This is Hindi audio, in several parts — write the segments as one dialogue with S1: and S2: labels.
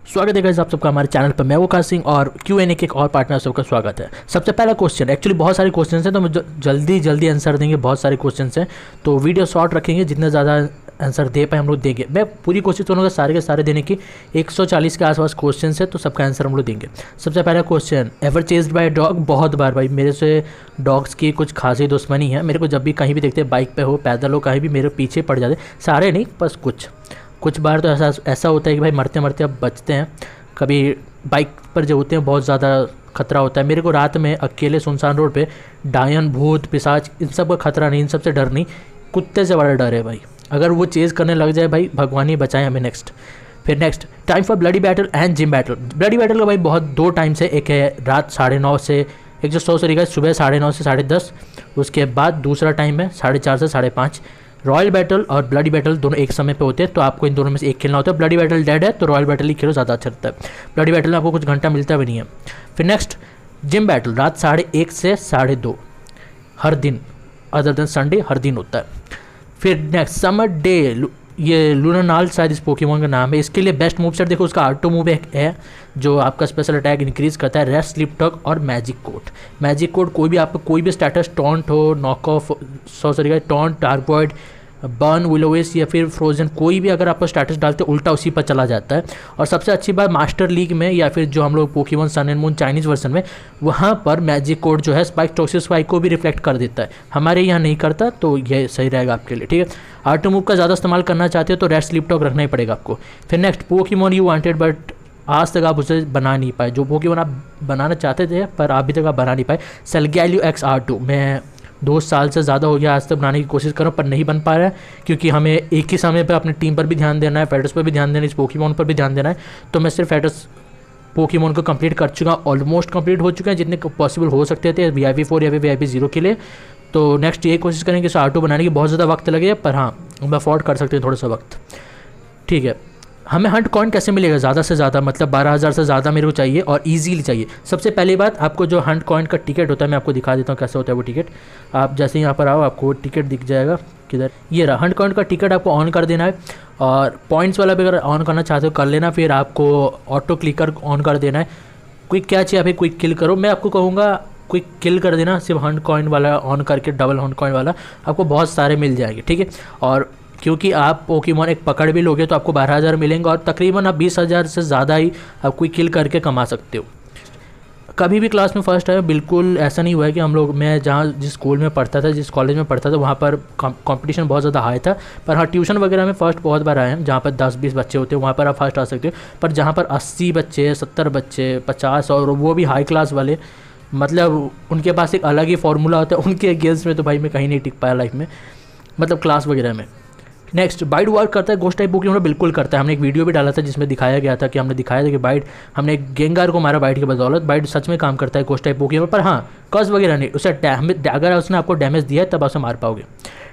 S1: स्वागत है गाइस आप सबका हमारे चैनल पर। मैं वकार सिंह और Q&A के एक और पार्टनर सबका स्वागत है। सबसे पहला क्वेश्चन, एक्चुअली बहुत सारे क्वेश्चन हैं तो हम जल्दी आंसर देंगे। बहुत सारे क्वेश्चन हैं तो वीडियो शॉर्ट रखेंगे, जितने ज़्यादा आंसर दे पाए हम लोग देंगे। मैं पूरी कोशिश करूँगा सारे के सारे देने की। 140 के आसपास क्वेश्चन है तो सबका आंसर हम लोग देंगे। सबसे पहला question, ever chased by dog? बहुत बार भाई, मेरे से डॉग्स की कुछ खासी दुश्मनी है। मेरे को जब भी कहीं भी देखते, बाइक पे हो पैदल हो कहीं भी, मेरे पीछे पड़ जाते। सारे नहीं, बस कुछ बार तो ऐसा होता है कि भाई मरते मरते अब बचते हैं। कभी बाइक पर जो होते हैं बहुत ज़्यादा खतरा होता है। मेरे को रात में अकेले सुनसान रोड पे डायन, भूत, पिशाच, इन सब का खतरा नहीं, इन सब से डर नहीं, कुत्ते से बड़ा डर है भाई। अगर वो चेज़ करने लग जाए भाई, भगवान ही बचाए हमें। Next time for bloody battle and gym battle. Bloody battle का भाई बहुत दो टाइम से, एक है रात 9:30 से, एक जो 100 तरीका सुबह 9:30 से 10:30। उसके बाद दूसरा टाइम है 4:30 से 5:30। रॉयल बैटल और ब्लडी बैटल दोनों एक समय पे होते हैं, तो आपको इन दोनों में से एक खेलना होता है। ब्लडी बैटल डेड है तो रॉयल बैटल ही खेलो, ज़्यादा अच्छा रहता है। ब्लडी बैटल में आपको कुछ घंटा मिलता भी नहीं है। फिर नेक्स्ट जिम बैटल, रात 1:30 से 2:30 हर दिन, अदर दिन संडे हर दिन होता है। फिर नेक्स्ट समर डे, ये लूनानाल शायद इस पोकेमॉन का नाम है। इसके लिए बेस्ट मूव सेट देखो, उसका ऑटो मूव है जो आपका स्पेशल अटैक इंक्रीज करता है, रेस्ट, स्लिप टॉक और मैजिक कोड। मैजिक कोड कोई भी आपका कोई भी स्टेटस, टॉन्ट हो, knock off, taunt, dark void, burn, will o wisp या फिर फ्रोजन, कोई भी अगर आपको स्टेटस डालते हैं उल्टा उसी पर चला जाता है। और सबसे अच्छी बात, मास्टर लीग में या फिर जो हम लोग Pokemon sun and Moon Chinese version में, वहाँ पर मैजिक कोड जो है स्पाइक, टॉक्सिक स्पाइक को भी रिफ्लेक्ट कर देता है। हमारे यहाँ नहीं करता, तो ये सही रहेगा आपके लिए, ठीक है। ऑटो मूव का ज़्यादा इस्तेमाल करना चाहते हो तो रेस्ट, स्लिप टॉक रखना ही पड़ेगा आपको। फिर next Pokemon you wanted but आज तक आप उसे बना नहीं पाए, जो पोकेमॉन आप बनाना चाहते थे पर अभी तक आप बना नहीं पाए। सेल्गैलियो XR2 मैं 2 साल से ज़्यादा हो गया आज तक बनाने की कोशिश कर रहा हूँ पर नहीं बन पा रहा है, क्योंकि हमें एक ही समय पे अपनी टीम पर भी ध्यान देना है, फेडर्स पर भी ध्यान देना है, इस पोकेमॉन पर भी ध्यान देना है। तो मैं सिर्फ फेडर्स पोकेमॉन को कंप्लीट कर चुका, ऑलमोस्ट कंप्लीट हो चुके हैं जितने पॉसिबल हो सकते थे VIP 4 या फिर VIP 0 के लिए। तो नेक्स्ट ये कोशिश करेंगे कि R2 बनाने की बहुत ज़्यादा वक्त लगे, पर हाँ हम अफोर्ड कर सकते हैं थोड़ा सा वक्त, ठीक है। हमें हंट कॉइन कैसे मिलेगा? ज़्यादा से ज़्यादा, मतलब 12,000 से ज़्यादा मेरे को चाहिए और इजीली चाहिए। सबसे पहली बात, आपको जो हंट कॉइन का टिकट होता है मैं आपको दिखा देता हूँ कैसे होता है वो टिकट। आप जैसे यहाँ पर आओ, आपको टिकट दिख जाएगा, किधर, ये रहा। हंट कॉइन का टिकट आपको ऑन कर देना है और पॉइंट्स वाला भी अगर ऑन करना चाहते हो कर लेना। फिर आपको ऑटो क्लिकर ऑन कर देना है। क्विक क्या चाहिए, फिर क्विक किल करो। मैं आपको कहूँगा क्विक किल कर देना, सिर्फ हंट कॉइन वाला ऑन करके, डबल हंट कॉइन वाला आपको बहुत सारे मिल जाएंगे, ठीक है। और क्योंकि आप पोकेमॉन एक पकड़ भी लोगे तो आपको 12,000 मिलेंगे और तकरीबन आप 20,000 से ज़्यादा ही आप क्विक किल करके कमा सकते हो। कभी भी क्लास में फर्स्ट आए, बिल्कुल ऐसा नहीं हुआ है कि हम लोग, मैं जहाँ जिस स्कूल में पढ़ता था, जिस कॉलेज में पढ़ता था, वहाँ पर कंपटीशन बहुत ज़्यादा हाई था। पर हाँ, ट्यूशन वगैरह में फ़र्स्ट बहुत बार आए हैं, जहाँ पर 10-20 बच्चे होते हैं वहाँ पर आप फर्स्ट आ सकते हो। पर जहाँ पर 80 बच्चे, 70 बच्चे, 50 और वो भी हाई क्लास वाले, मतलब उनके पास एक अलग ही फार्मूला होता है। उनके अगेंस्ट में तो भाई मैं कहीं नहीं टिक पाया लाइफ में, मतलब क्लास वगैरह में। नेक्स्ट, बाइट वर्क करता है घोस्ट टाइप पोकेमॉन? बिल्कुल करता है। हमने एक वीडियो भी डाला था जिसमें दिखाया गया था कि हमने दिखाया था कि बाइट, हमने एक गेंगार को मारा बाइट की बदौलत। बाइट सच में काम करता है घोस्ट टाइप पोकेमॉन पर। हाँ, कर्स वगैरह नहीं, उसे अगर उसने आपको डैमेज दिया है तब आप उसे मार पाओगे,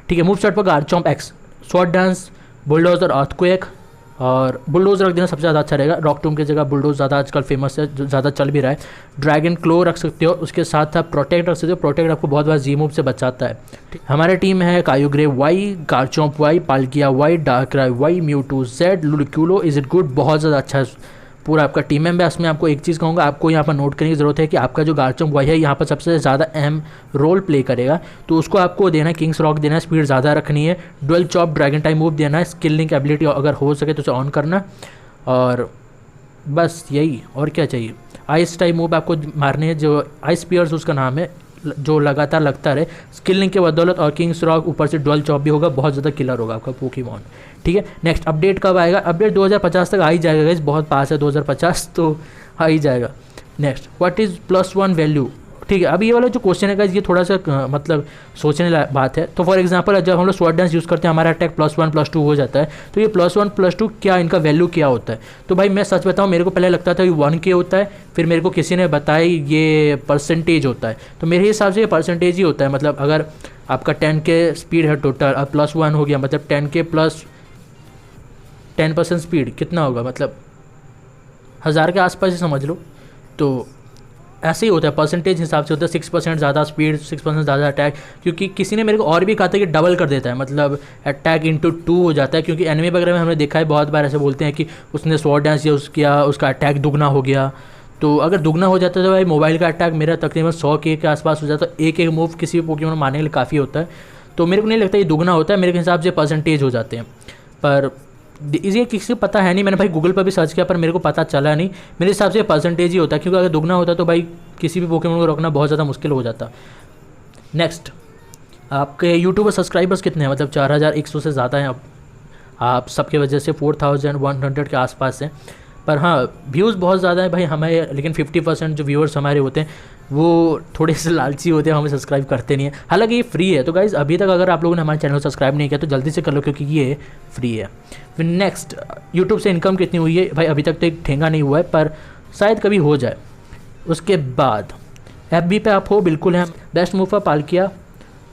S1: ठीक है। मूव सेट पर Garchomp X, sword dance, bulldozer, earthquake और बुलडोज रख देना सबसे ज़्यादा अच्छा रहेगा। रॉकटूम की जगह बुलडोज ज़्यादा आजकल फेमस है, ज़्यादा चल भी रहा है। ड्रैगन क्लो रख सकते हो, उसके साथ आप प्रोटेक्ट रख सकते हो। प्रोटेक्ट आपको बहुत बार जी मूव से बचाता है। हमारे टीम है Kyogre Y, Garchomp Y, Palkia Y, Darkrai Y, Mewtwo Z, Ludicolo. Is it good? बहुत ज़्यादा अच्छा है पूरा आपका टीम है। बस मैं आपको एक चीज़ कहूँगा, आपको यहाँ पर नोट करने की ज़रूरत है कि आपका जो गार्चॉम्प Y है यहाँ पर सबसे ज़्यादा अहम रोल प्ले करेगा, तो उसको आपको देना है किंग्स रॉक देना है, स्पीड ज़्यादा रखनी है, dual chop dragon time move देना है, स्किल लिंक एबिलिटी अगर हो सके तो उसे ऑन करना, और बस यही, और क्या चाहिए। आइस टाइप मूव आपको मारने हैं, जो आइस पियर्स उसका नाम है, जो लगातार लगता रहे। स्किल लिंक के बदौलत और किंग्स रॉक, ऊपर से डुअल चॉप भी होगा, बहुत ज़्यादा किलर होगा आपका पोकेमॉन, ठीक है। नेक्स्ट, अपडेट कब आएगा? अपडेट 2050 तक आ ही जाएगा गाइस, बहुत पास है 2050 तो आ ही जाएगा। Next, what is +1 value? ठीक है, अब ये वाला जो क्वेश्चन है गाइस, ये थोड़ा सा मतलब सोचने लायक बात है। तो फॉर एग्जांपल जब हम लोग स्वॉर्ड डांस यूज़ करते हैं, हमारा अटैक +1 +2 हो जाता है, तो ये +1 +2 क्या, इनका वैल्यू क्या होता है? तो भाई मैं सच बताऊँ, मेरे को पहले लगता था कि 1K होता है, फिर मेरे को किसी ने बताया ये परसेंटेज होता है। तो मेरे हिसाब से ये परसेंटेज ही होता है। मतलब अगर आपका 10K स्पीड है टोटल, अब +1 हो गया, मतलब 10K + 10% स्पीड कितना होगा, मतलब 1000 के आसपास ही समझ लो। तो ऐसे ही होता है, परसेंटेज हिसाब से होता है, 6% ज़्यादा स्पीड, 6% ज़्यादा अटैक। क्योंकि किसी ने मेरे को और भी कहा था कि डबल कर देता है, मतलब अटैक इंटू 2 हो जाता है। क्योंकि एनिमे वगैरह में हमने देखा है बहुत बार ऐसे बोलते हैं कि उसने स्वॉर्ड डांस किया उसका अटैक दुगना हो गया। तो अगर दुगना हो जाता है तो भाई मोबाइल का अटैक मेरा तकरीबन 100 के आसपास हो जाता है। एक मूव किसी भी पोकेमॉन मारने के लिए काफ़ी होता है। तो मेरे को नहीं लगता ये दुगना होता है, मेरे हिसाब से परसेंटेज हो जाते हैं। पर ये किसी को पता है नहीं, मैंने भाई गूगल पर भी सर्च किया पर मेरे को पता चला नहीं। मेरे हिसाब से परसेंटेज ही होता है, क्योंकि अगर दुगना होता तो भाई किसी भी पोकेमॉन को रोकना बहुत ज़्यादा मुश्किल हो जाता। नेक्स्ट, आपके यूट्यूब पर सब्सक्राइबर्स कितने हैं? मतलब 4100 से ज़्यादा हैं अब आप सबके वजह से, 4100 के आसपास हैं। पर हाँ, व्यूज़ बहुत ज़्यादा है भाई हमें, लेकिन 50% जो व्यूअर्स हमारे होते हैं वो थोड़े से लालची होते हैं, हमें सब्सक्राइब करते नहीं है। हालांकि ये फ्री है, तो गाइज़ अभी तक अगर आप लोगों ने हमारे चैनल को सब्सक्राइब नहीं किया तो जल्दी से कर लो, क्योंकि ये फ्री है। फिर नेक्स्ट, यूट्यूब से इनकम कितनी हुई है भाई? अभी तक तो एक ठेंगा नहीं हुआ है, पर शायद कभी हो जाए। उसके बाद FB पे आप हो, बिल्कुल हैं। Best move for Palkia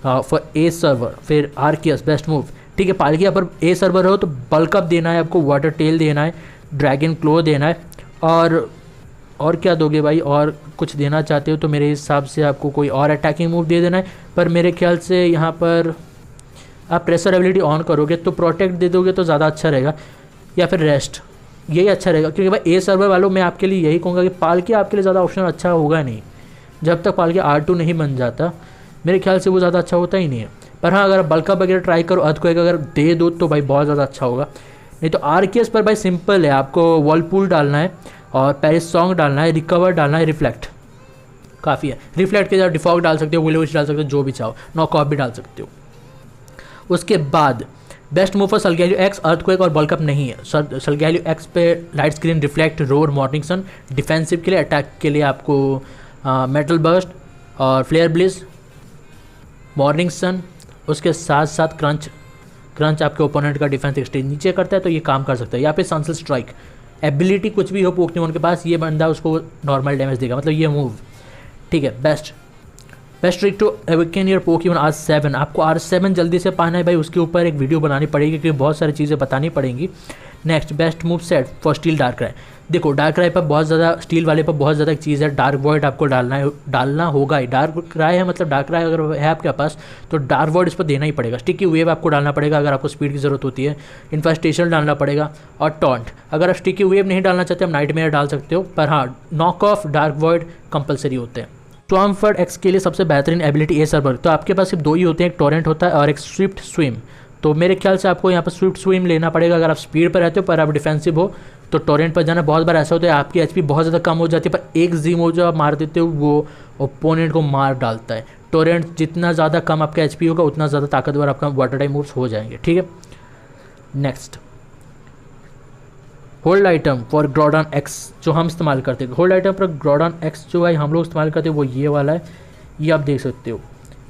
S1: for a server, फिर आर्कियस बेस्ट मूव, ठीक है। पालकिया पर ए सर्वर हो तो बल्क अप देना है आपको, वाटर टेल देना है, ड्रैगन क्लो देना है, और क्या दोगे भाई? और कुछ देना चाहते हो तो मेरे हिसाब से आपको कोई और अटैकिंग मूव दे देना है। पर मेरे ख्याल से यहाँ पर आप प्रेशर एबिलिटी ऑन करोगे तो प्रोटेक्ट दे दोगे तो ज़्यादा अच्छा रहेगा, या फिर रेस्ट, यही अच्छा रहेगा। क्योंकि भाई ए सर्वर वालों मैं आपके लिए यही कहूँगा कि पालकिया आपके लिए ज़्यादा ऑप्शन अच्छा होगा नहीं, जब तक पालकिया R2 नहीं बन जाता मेरे ख्याल से वो ज़्यादा अच्छा होता ही नहीं है। पर हाँ, अगर बल्कअप वगैरह ट्राई करो, अर्थक्वेक अगर दे दो तो भाई बहुत ज़्यादा अच्छा होगा। नहीं तो आर्कियस पर भाई सिंपल है, आपको वॉलपूल डालना है और पेरिस सॉन्ग डालना है, रिकवर डालना है, रिफ्लेक्ट काफ़ी है। रिफ्लेक्ट के साथ डिफॉल्ट डाल सकते हो, विलोविश डाल सकते हो, जो भी चाहो, नॉक ऑफ भी डाल सकते हो। उसके बाद best move for Solgaleo X, earthquake और बल्कअप नहीं है। सलगैलियो एक्स पे light screen, reflect, roar, morning sun, defensive के लिए, अटैक के लिए आपको मेटल बर्स्ट और फ्लेयर ब्लिज, मॉर्निंग सन। उसके साथ साथ क्रंच आपके ओपोनेंट का डिफेंस एक्सटेंज नीचे करता है तो ये काम कर सकता है। या फिर सनसेट स्ट्राइक, एबिलिटी कुछ भी हो पोकेमॉन के पास, ये बंदा उसको नॉर्मल डैमेज देगा, मतलब ये मूव, ठीक है। Best trick to awaken your Pokemon R7, आपको R7 जल्दी से पाना है भाई, उसके ऊपर एक वीडियो बनानी पड़ेगी क्योंकि बहुत सारी चीज़ें बतानी पड़ेंगी। Next, best move set for steel dark cry. देखो डार्क क्राई पर बहुत ज़्यादा, स्टील वाले पर बहुत ज़्यादा एक चीज़ है, डार्क वॉइड आपको डालना होगा ही। डार्क क्राई है मतलब डार्क क्राई अगर है आपके पास तो डार्क वॉइड इस पर देना ही पड़ेगा। स्टिकी वेव आपको डालना पड़ेगा अगर आपको स्पीड की ज़रूरत होती है, इन्फेस्टेशन डालना पड़ेगा, और टॉन्ट। अगर आप स्टिकी वेव नहीं डालना चाहते आप नाइटमेयर डाल सकते हो, पर हाँ knock off, dark void compulsory होते हैं। स्टॉर्मफर्ड एक्स के लिए सबसे बेहतरीन एबिलिटी ए सर्वर, तो आपके पास सिर्फ 2 ही होते हैं, एक टोरेंट होता है और एक स्विफ्ट स्विम। तो मेरे ख्याल से आपको यहाँ पर स्विफ्ट स्विम लेना पड़ेगा अगर आप स्पीड पर रहते हो, पर आप डिफेंसिव हो तो टोरेंट पर जाना। बहुत बार ऐसा होता है आपकी एचपी बहुत ज़्यादा कम हो जाती है, पर एक जी मूव जो आप मार देते हो वो ओपोनेंट को मार डालता है। टोरेंट जितना ज़्यादा कम आपका एचपी होगा उतना ज़्यादा ताकतवर आपका वाटर टाइप मूव्स हो जाएंगे, ठीक है। Next, hold item for ग्रोडॉन x जो हम इस्तेमाल करते हैं। होल्ड आइटम पर ग्रोडॉन एक्स जो है हम लोग इस्तेमाल करते हैं वो ये वाला है, ये आप देख सकते हो,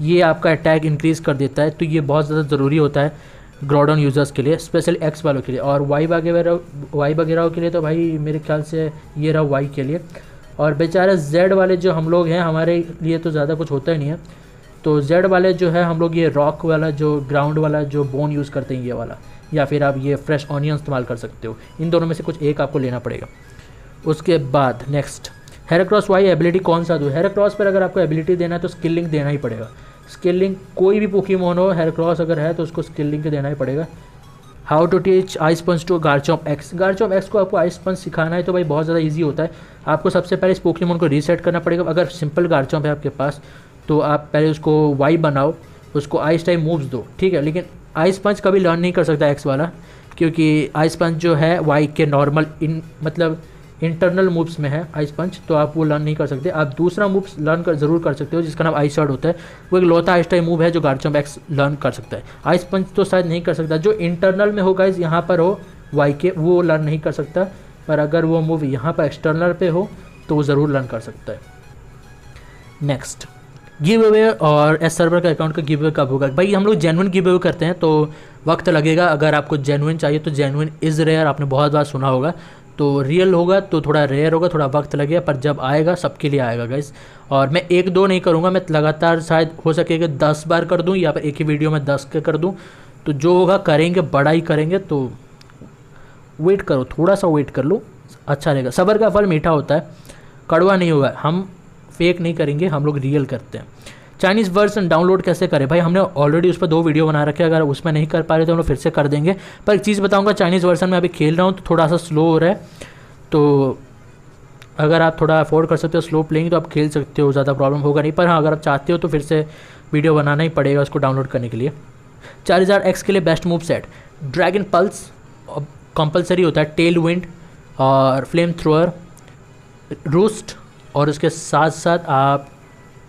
S1: ये आपका अटैक इंक्रीज़ कर देता है। तो ये बहुत ज़्यादा ज़रूरी होता है ग्रोडॉन यूज़र्स के लिए, स्पेशली एक्स वालों के लिए। और वाई वगैरह के लिए तो भाई मेरे ख्याल से ये रहा वाई के लिए। और बेचारे जेड वाले जो हम लोग हैं, हमारे लिए तो ज़्यादा कुछ होता ही नहीं है। तो जेड वाले जो है हम लोग ये रॉक वाला जो ग्राउंड वाला जो बोन यूज़ करते हैं ये वाला, या फिर आप ये फ्रेश ऑनियन इस्तेमाल कर सकते हो। इन दोनों में से कुछ एक आपको लेना पड़ेगा। उसके बाद नेक्स्ट, हेराक्रॉस वाई एबिलिटी कौन सा दो? हेराक्रॉस पर अगर आपको एबिलिटी देना है तो स्किल लिंक देना ही पड़ेगा। स्किल लिंक कोई भी पोकेमॉन हो, हेराक्रॉस अगर है तो उसको स्किल लिंक देना ही पड़ेगा। How to teach ice punch to Garchomp X, Garchomp X को आपको आइस पंच सिखाना है तो भाई बहुत ज़्यादा ईजी होता है। आपको सबसे पहले इस पोकेमॉन को रीसेट करना पड़ेगा। अगर सिंपल गार्चॉम्प है आपके पास तो आप पहले उसको वाई बनाओ, उसको आइस टाइप मूव्स दो, ठीक है। लेकिन आइस पंच कभी लर्न नहीं कर सकता एक्स वाला, क्योंकि आइस पंच जो है वाई के नॉर्मल मतलब इंटरनल मूव्स में है आइस पंच, तो आप वो लर्न नहीं कर सकते। आप दूसरा मूव्स लर्न ज़रूर कर सकते हो जिसका नाम आइस शॉट होता है। वो एक लौता आइस टाइप मूव है जो गार्चॉम्प एक्स लर्न कर सकता है। आइस पंच तो शायद नहीं कर सकता, जो इंटरनल में होगा इस यहाँ पर हो वाई के, वो लर्न नहीं कर सकता। पर अगर वो मूव यहाँ पर एक्सटर्नल पे हो तो वो ज़रूर लर्न कर सकता है। नेक्स्ट, गिव अवे और एस सर्वर का अकाउंट का गिव अवे कब होगा? भाई हम लोग जेन्युइन गिव अवे करते हैं तो वक्त लगेगा। अगर आपको जेन्युइन चाहिए तो जेन्युइन इज़ रेयर, आपने बहुत बार सुना होगा। तो रियल होगा तो थोड़ा रेयर होगा, थोड़ा वक्त लगेगा, पर जब आएगा सबके लिए आएगा गाइस। और मैं 1-2 नहीं करूँगा, मैं लगातार शायद हो सकेगा 10 बार कर दूँ या फिर एक ही वीडियो में 10 के कर दूँ। तो जो होगा करेंगे, बड़ा ही करेंगे। तो वेट करो, थोड़ा सा वेट कर लो, अच्छा रहेगा। सब्र का फल मीठा होता है, कड़वा नहीं होगा। हम फेक नहीं करेंगे, हम लोग रियल करते हैं। चाइनीज़ वर्जन डाउनलोड कैसे करें भाई, हमने ऑलरेडी उस पर 2 वीडियो बना रखे हैं, अगर उसमें नहीं कर पा रहे तो हम लोग फिर से कर देंगे। पर एक चीज़ बताऊंगा, चाइनीज़ वर्जन में अभी खेल रहा हूँ तो थोड़ा सा स्लो हो रहा है, तो अगर आप थोड़ा अफोर्ड कर सकते हो स्लो प्लेइंग तो आप खेल सकते हो, ज़्यादा प्रॉब्लम होगा नहीं। पर हाँ, अगर आप चाहते हो तो फिर से वीडियो बनाना ही पड़ेगा उसको डाउनलोड करने के लिए। चार्जर एक्स के लिए best move set, dragon pulse compulsory होता है, टेल विंड और फ्लेम थ्रोअर, रूस्ट, और उसके साथ साथ आप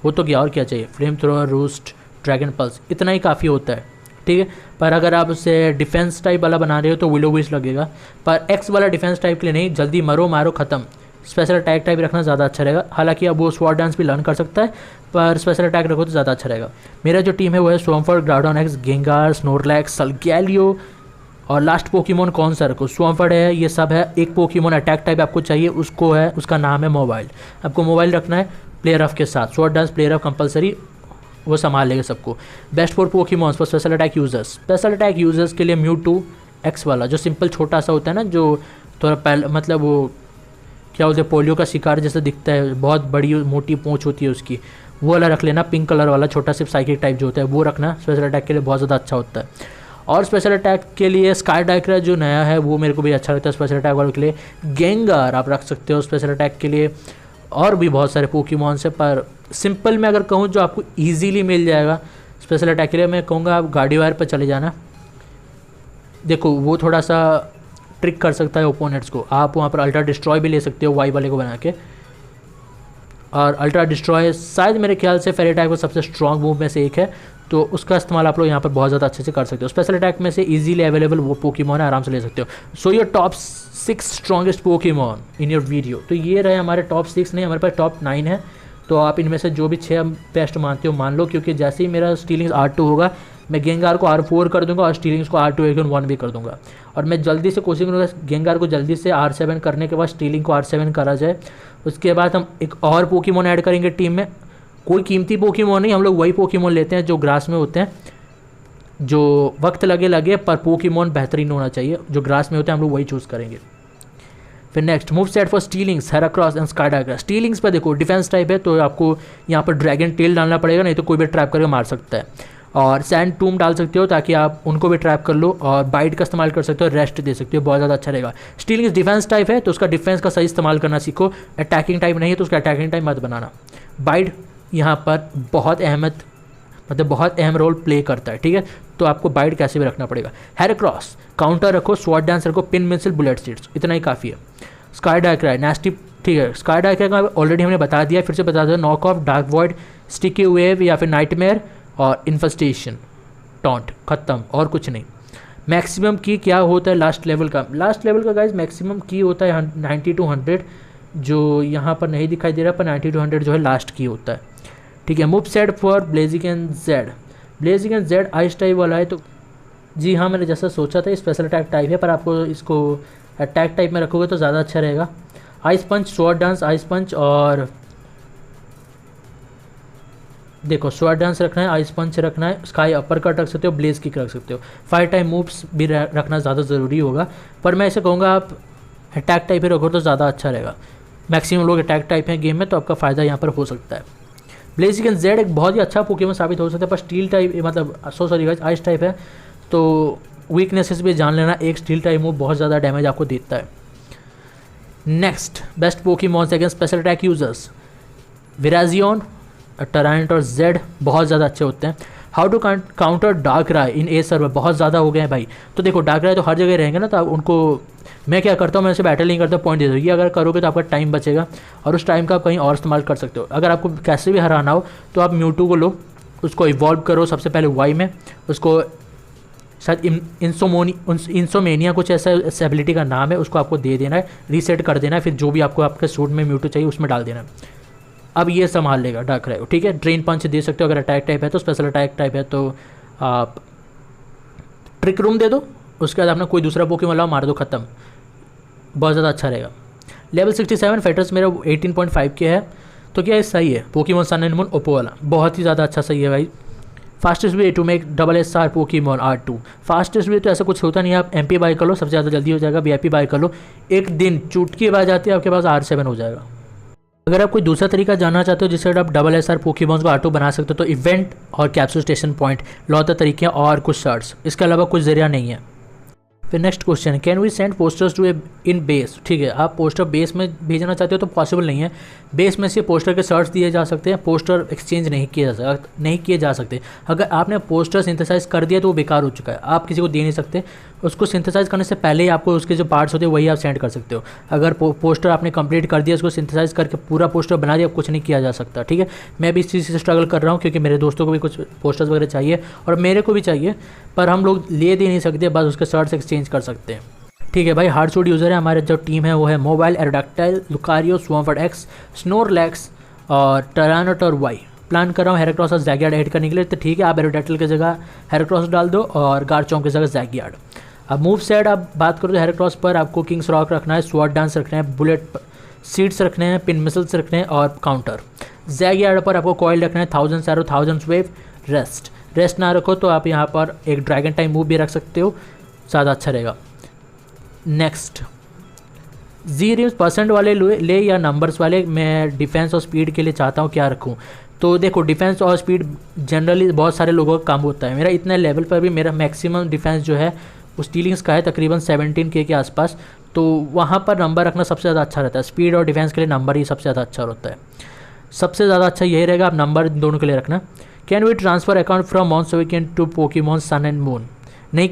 S1: वो तो क्या और क्या चाहिए, flame thrower, roost, dragon pulse, इतना ही काफ़ी होता है, ठीक है। पर अगर आप उसे डिफेंस टाइप वाला बना रहे हो तो विलो विश लगेगा, पर एक्स वाला डिफेंस टाइप के लिए नहीं, जल्दी मरो मारो ख़त्म। स्पेशल अटैक टाइप रखना ज़्यादा अच्छा रहेगा, हालांकि अब वो स्वॉर्ड डांस भी लर्न कर सकता है, पर स्पेशल अटैक रखो तो ज़्यादा अच्छा रहेगा। मेरा जो टीम है वो है स्वॉर्मफॉर्ड, ग्राउडॉन एक्स, गेंगार, स्नोरलैक्स, सल्गैलियो, और लास्ट पोकेमोन कौन सा रखो, स्वॉर्मफॉर्ड है, ये सब है। एक पोकेमोन अटैक टाइप आपको चाहिए, उसको है, उसका नाम है मोबाइल, आपको मोबाइल रखना है प्लेयर ऑफ के साथ। Sword dance player of compulsory, वो संभाल लेगा सबको। Best for Pokémons for special attack users, special attack users के लिए म्यूटू एक्स वाला जो सिंपल छोटा सा होता है ना, जो थोड़ा पहले मतलब वो क्या बोलते हैं पोलियो का शिकार जैसा दिखता है, बहुत बड़ी मोटी पूंछ होती है उसकी, वो वाला रख लेना, पिंक कलर वाला छोटा सिर्फ साइकिक टाइप जो होता है वो रखना, स्पेशल अटैक के लिए बहुत ज़्यादा अच्छा होता है। और स्पेशल अटैक के लिए स्काई डाइक्रा जो नया है वो मेरे को भी अच्छा लगता है स्पेशल अटैक वालों के लिए। गेंगार आप रख सकते हो स्पेशल अटैक के लिए, और भी बहुत सारे पोकेमॉन्स है, पर सिंपल में अगर कहूँ जो आपको ईजीली मिल जाएगा स्पेशल अटैक के लिए, मैं कहूँगा आप गार्डीवायर पर चले जाना। देखो वो थोड़ा सा ट्रिक कर सकता है ओपोनेंट्स को, आप वहाँ पर अल्ट्रा डिस्ट्रॉय भी ले सकते हो वाई वाले को बना के, और अल्ट्रा डिस्ट्रॉय शायद मेरे ख्याल से फेरी अटैक को सबसे स्ट्रॉन्ग मूव में से एक है, तो उसका इस्तेमाल आप लोग यहाँ पर बहुत ज़्यादा अच्छे से कर सकते हो। स्पेशल अटैक में से इजीली अवेलेबल वो पोकेमॉन है, आराम से ले सकते हो। So your top 6 strongest Pokemon in your video, तो ये रहे हमारे टॉप 6 नहीं, हमारे पास टॉप 9 है, तो आप इनमें से जो भी 6 बेस्ट मानते हो मान लो, क्योंकि जैसे ही मेरा स्टीलिंग्स R2 होगा मैं गेंगार को R4 कर दूंगा और स्टीलिंग्स को R2 भी कर दूंगा, और मैं जल्दी से कोशिश करूँगा गेंगार को जल्दी से R7 करने के बाद स्टीलिंग को R7 करा जाए। उसके बाद हम एक और पोकेमॉन ऐड करेंगे टीम में, कोई कीमती पोकेमॉन नहीं, हम लोग वही पोकेमॉन लेते हैं जो ग्रास में होते हैं, जो वक्त लगे पर पोकेमॉन बेहतरीन होना चाहिए, जो ग्रास में होते हैं हम लोग वही चूज़ करेंगे। फिर नेक्स्ट मूव सेट फॉर स्टीलिंग्स, हेराक्रॉस एंड स्काईडाइग्रा। स्टीलिंग्स पर देखो डिफेंस टाइप है तो आपको यहाँ पर ड्रैगन टेल डालना पड़ेगा, नहीं तो कोई भी ट्रैप करके मार सकता है, और सैंड टूम डाल सकते हो ताकि आप उनको भी ट्रैप कर लो, और बाइट का इस्तेमाल कर सकते हो, रेस्ट दे सकते हो, बहुत ज़्यादा अच्छा रहेगा। स्टीलिंग्स डिफेंस टाइप है तो उसका डिफेंस का सही इस्तेमाल करना सीखो, अटैकिंग टाइप नहीं है तो उसका अटैकिंग टाइप मत बनाना। बाइट यहाँ पर बहुत अहम रोल प्ले करता है, ठीक है, तो आपको बाइट कैसे भी रखना पड़ेगा। हेराक्रॉस काउंटर रखो, स्वॉर्ड डांस रखो, पिन मिसिल, बुलेट सीड्स, इतना ही काफ़ी है। स्काई डाइक्रा नेस्टी, ठीक है, स्काई डाइक्रा का ऑलरेडी हमने बता दिया, फिर से बता दो, knock off, dark void, sticky wave या फिर नाइटमेयर और इन्फेस्टेशन, टॉन्ट, ख़त्म, और कुछ नहीं। मैक्सिमम की क्या होता है लास्ट लेवल का गाइज मैक्सिमम की होता है 90 to 100, जो यहाँ पर नहीं दिखाई दे रहा, पर 90 to 100 जो है लास्ट की होता है, ठीक है। Move set for Blaziken Z ice type वाला है, तो जी हाँ मैंने जैसा सोचा था स्पेशल अटैक टाइप है, पर आपको इसको अटैक टाइप में रखोगे तो ज़्यादा अच्छा रहेगा। आइस पंच, स्वॉर्ड डांस, आइस पंच, और देखो स्वॉर्ड डांस रखना है, आइस पंच रखना है, स्काई अपर कट रख सकते हो, ब्लेज किक रख सकते हो, 5 टाइम मूव्स भी रखना ज़्यादा ज़रूरी होगा, पर मैं ऐसे कहूँगा आप अटैक टाइप ही रखो तो ज़्यादा अच्छा रहेगा। मैक्सिमम लोग अटैक टाइप हैं गेम में, तो आपका फ़ायदा यहाँ पर हो सकता है। ब्लेजिगन जेड एक बहुत ही अच्छा पोकेमॉन साबित हो सकता है, पर स्टील टाइप मतलब आइस टाइप है, तो वीकनेसेस भी जान लेना, एक स्टील टाइप मूव बहुत ज़्यादा डैमेज आपको देता है। Next best Pokemons against special attack users, Virizion, टरांट और जेड बहुत ज़्यादा अच्छे होते हैं। How to counter Darkrai in a server, बहुत ज़्यादा हो गए हैं भाई, तो देखो डार्क राय तो हर जगह रहेंगे ना, तो उनको मैं क्या करता हूँ, मैं उसे बैटल नहीं करता, पॉइंट दे दो, ये अगर करोगे तो आपका टाइम बचेगा, और उस टाइम का आप कहीं और इस्तेमाल कर सकते हो। अगर आपको कैसे भी हराना हो तो आप म्यूटू को लो, उसको इवॉल्व करो सबसे पहले वाई में, उसको शायद इंसोमेनिया कुछ ऐसा एबिलिटी का नाम है, उसको आपको दे देना है, रीसेट कर देना है, फिर जो भी आपको आपके सूट में म्यूटू चाहिए उसमें डाल देना है। अब ये संभाल लेगा डार्क राय, ठीक है। ड्रेन पंच दे सकते हो अगर अटैक टाइप है, तो स्पेशल अटैक टाइप है तो आप ट्रिक रूम दे दो, उसके बाद अपना कोई दूसरा पोकेमॉन लाओ, मार दो, ख़त्म, बहुत ज़्यादा अच्छा रहेगा। लेवल 67 फाइटर्स मेरा 18.5 के है, तो क्या ये सही है। Pokemon sun and Moon Oppo वाला बहुत ही ज़्यादा अच्छा सही है भाई। Fastest way to make SSR Pokemon R2, fastest way तो ऐसा कुछ होता नहीं है, आप MP बाय कर लो, सबसे ज़्यादा जल्दी हो जाएगा, VIP बाय कर लो, एक दिन चुटकी बाज आती है आपके पास R7 हो जाएगा। अगर आप कोई दूसरा तरीका जानना चाहते हो जिससे आप डबल एस आर पोकेमॉन्स को ऑटो बना सकते हो तो इवेंट और कैप्सूल स्टेशन पॉइंट लौता तरीके हैं और कुछ शर्ट्स, इसके अलावा कुछ जरिया नहीं है। फिर next question, can we send posters to in base. ठीक है, आप पोस्टर बेस में भेजना चाहते हो तो पॉसिबल नहीं है। बेस में से पोस्टर के शर्ट्स दिए जा सकते हैं, पोस्टर एक्सचेंज नहीं किए जा सकते। अगर आपने पोस्टर सिंथेसाइज कर दिया तो वो बेकार हो चुका है, आप किसी को दे नहीं सकते। उसको सिंथेसाइज करने से पहले ही आपको उसके जो पार्ट्स होते हैं वही आप सेंड कर सकते हो। अगर पोस्टर आपने कंप्लीट कर दिया, उसको सिंथेसाइज करके पूरा पोस्टर बना दिया, कुछ नहीं किया जा सकता। ठीक है, मैं भी इस चीज़ से स्ट्रगल कर रहा हूँ क्योंकि मेरे दोस्तों को भी कुछ पोस्टर्स वगैरह चाहिए और मेरे को भी चाहिए, पर हम लोग ले दे नहीं सकते, बस उसके शर्ट्स एक्सचेंज कर सकते हैं। ठीक है भाई, हार्डसूट यूज़र है हमारे जो टीम है वो है mobile, Aerodactyl, Lucario, Swampert X, Snorlax और टरानोटर वाई। प्लान कर रहा हूँ हेराक्रोस और जैगियार्ड ऐड करने के लिए, तो ठीक है आप एरोडैक्टाइल की जगह हेराक्रोस डाल दो और गार्चोंग की जगह जैगियार्ड। अब मूव सेट आप बात करो तो हेराक्रोस पर आपको किंग्स रॉक रखना है, स्वॉर्ड डांस रखना है, बुलेट सीड्स रखने हैं, पिन मिसल्स रखने हैं और काउंटर। जैगियार्ड पर आपको कॉइल रखना है, 1000 सैरो, 1000 वेव, रेस्ट ना रखो तो आप यहाँ पर एक ड्रैगन टाइम मूव भी रख सकते हो, ज़्यादा अच्छा रहेगा। नेक्स्ट, जी रिम्स परसेंट वाले ले या नंबर्स वाले। मैं डिफेंस और स्पीड के लिए चाहता हूँ क्या रखूँ, तो देखो डिफेंस और स्पीड जनरली बहुत सारे लोगों का काम होता है। मेरा इतने लेवल पर भी मेरा मैक्सिमम डिफेंस जो है वो स्टीलिंग्स का है तकरीबन 17K के आसपास, तो वहाँ पर नंबर रखना सबसे ज़्यादा अच्छा रहता है। स्पीड और डिफेंस के लिए नंबर ही सबसे ज़्यादा अच्छा होता है, सबसे ज़्यादा अच्छा यही रहेगा, आप नंबर दोनों के लिए रखना। Can we transfer account from मॉन्सोविकन to Pokemon sun and moon. नहीं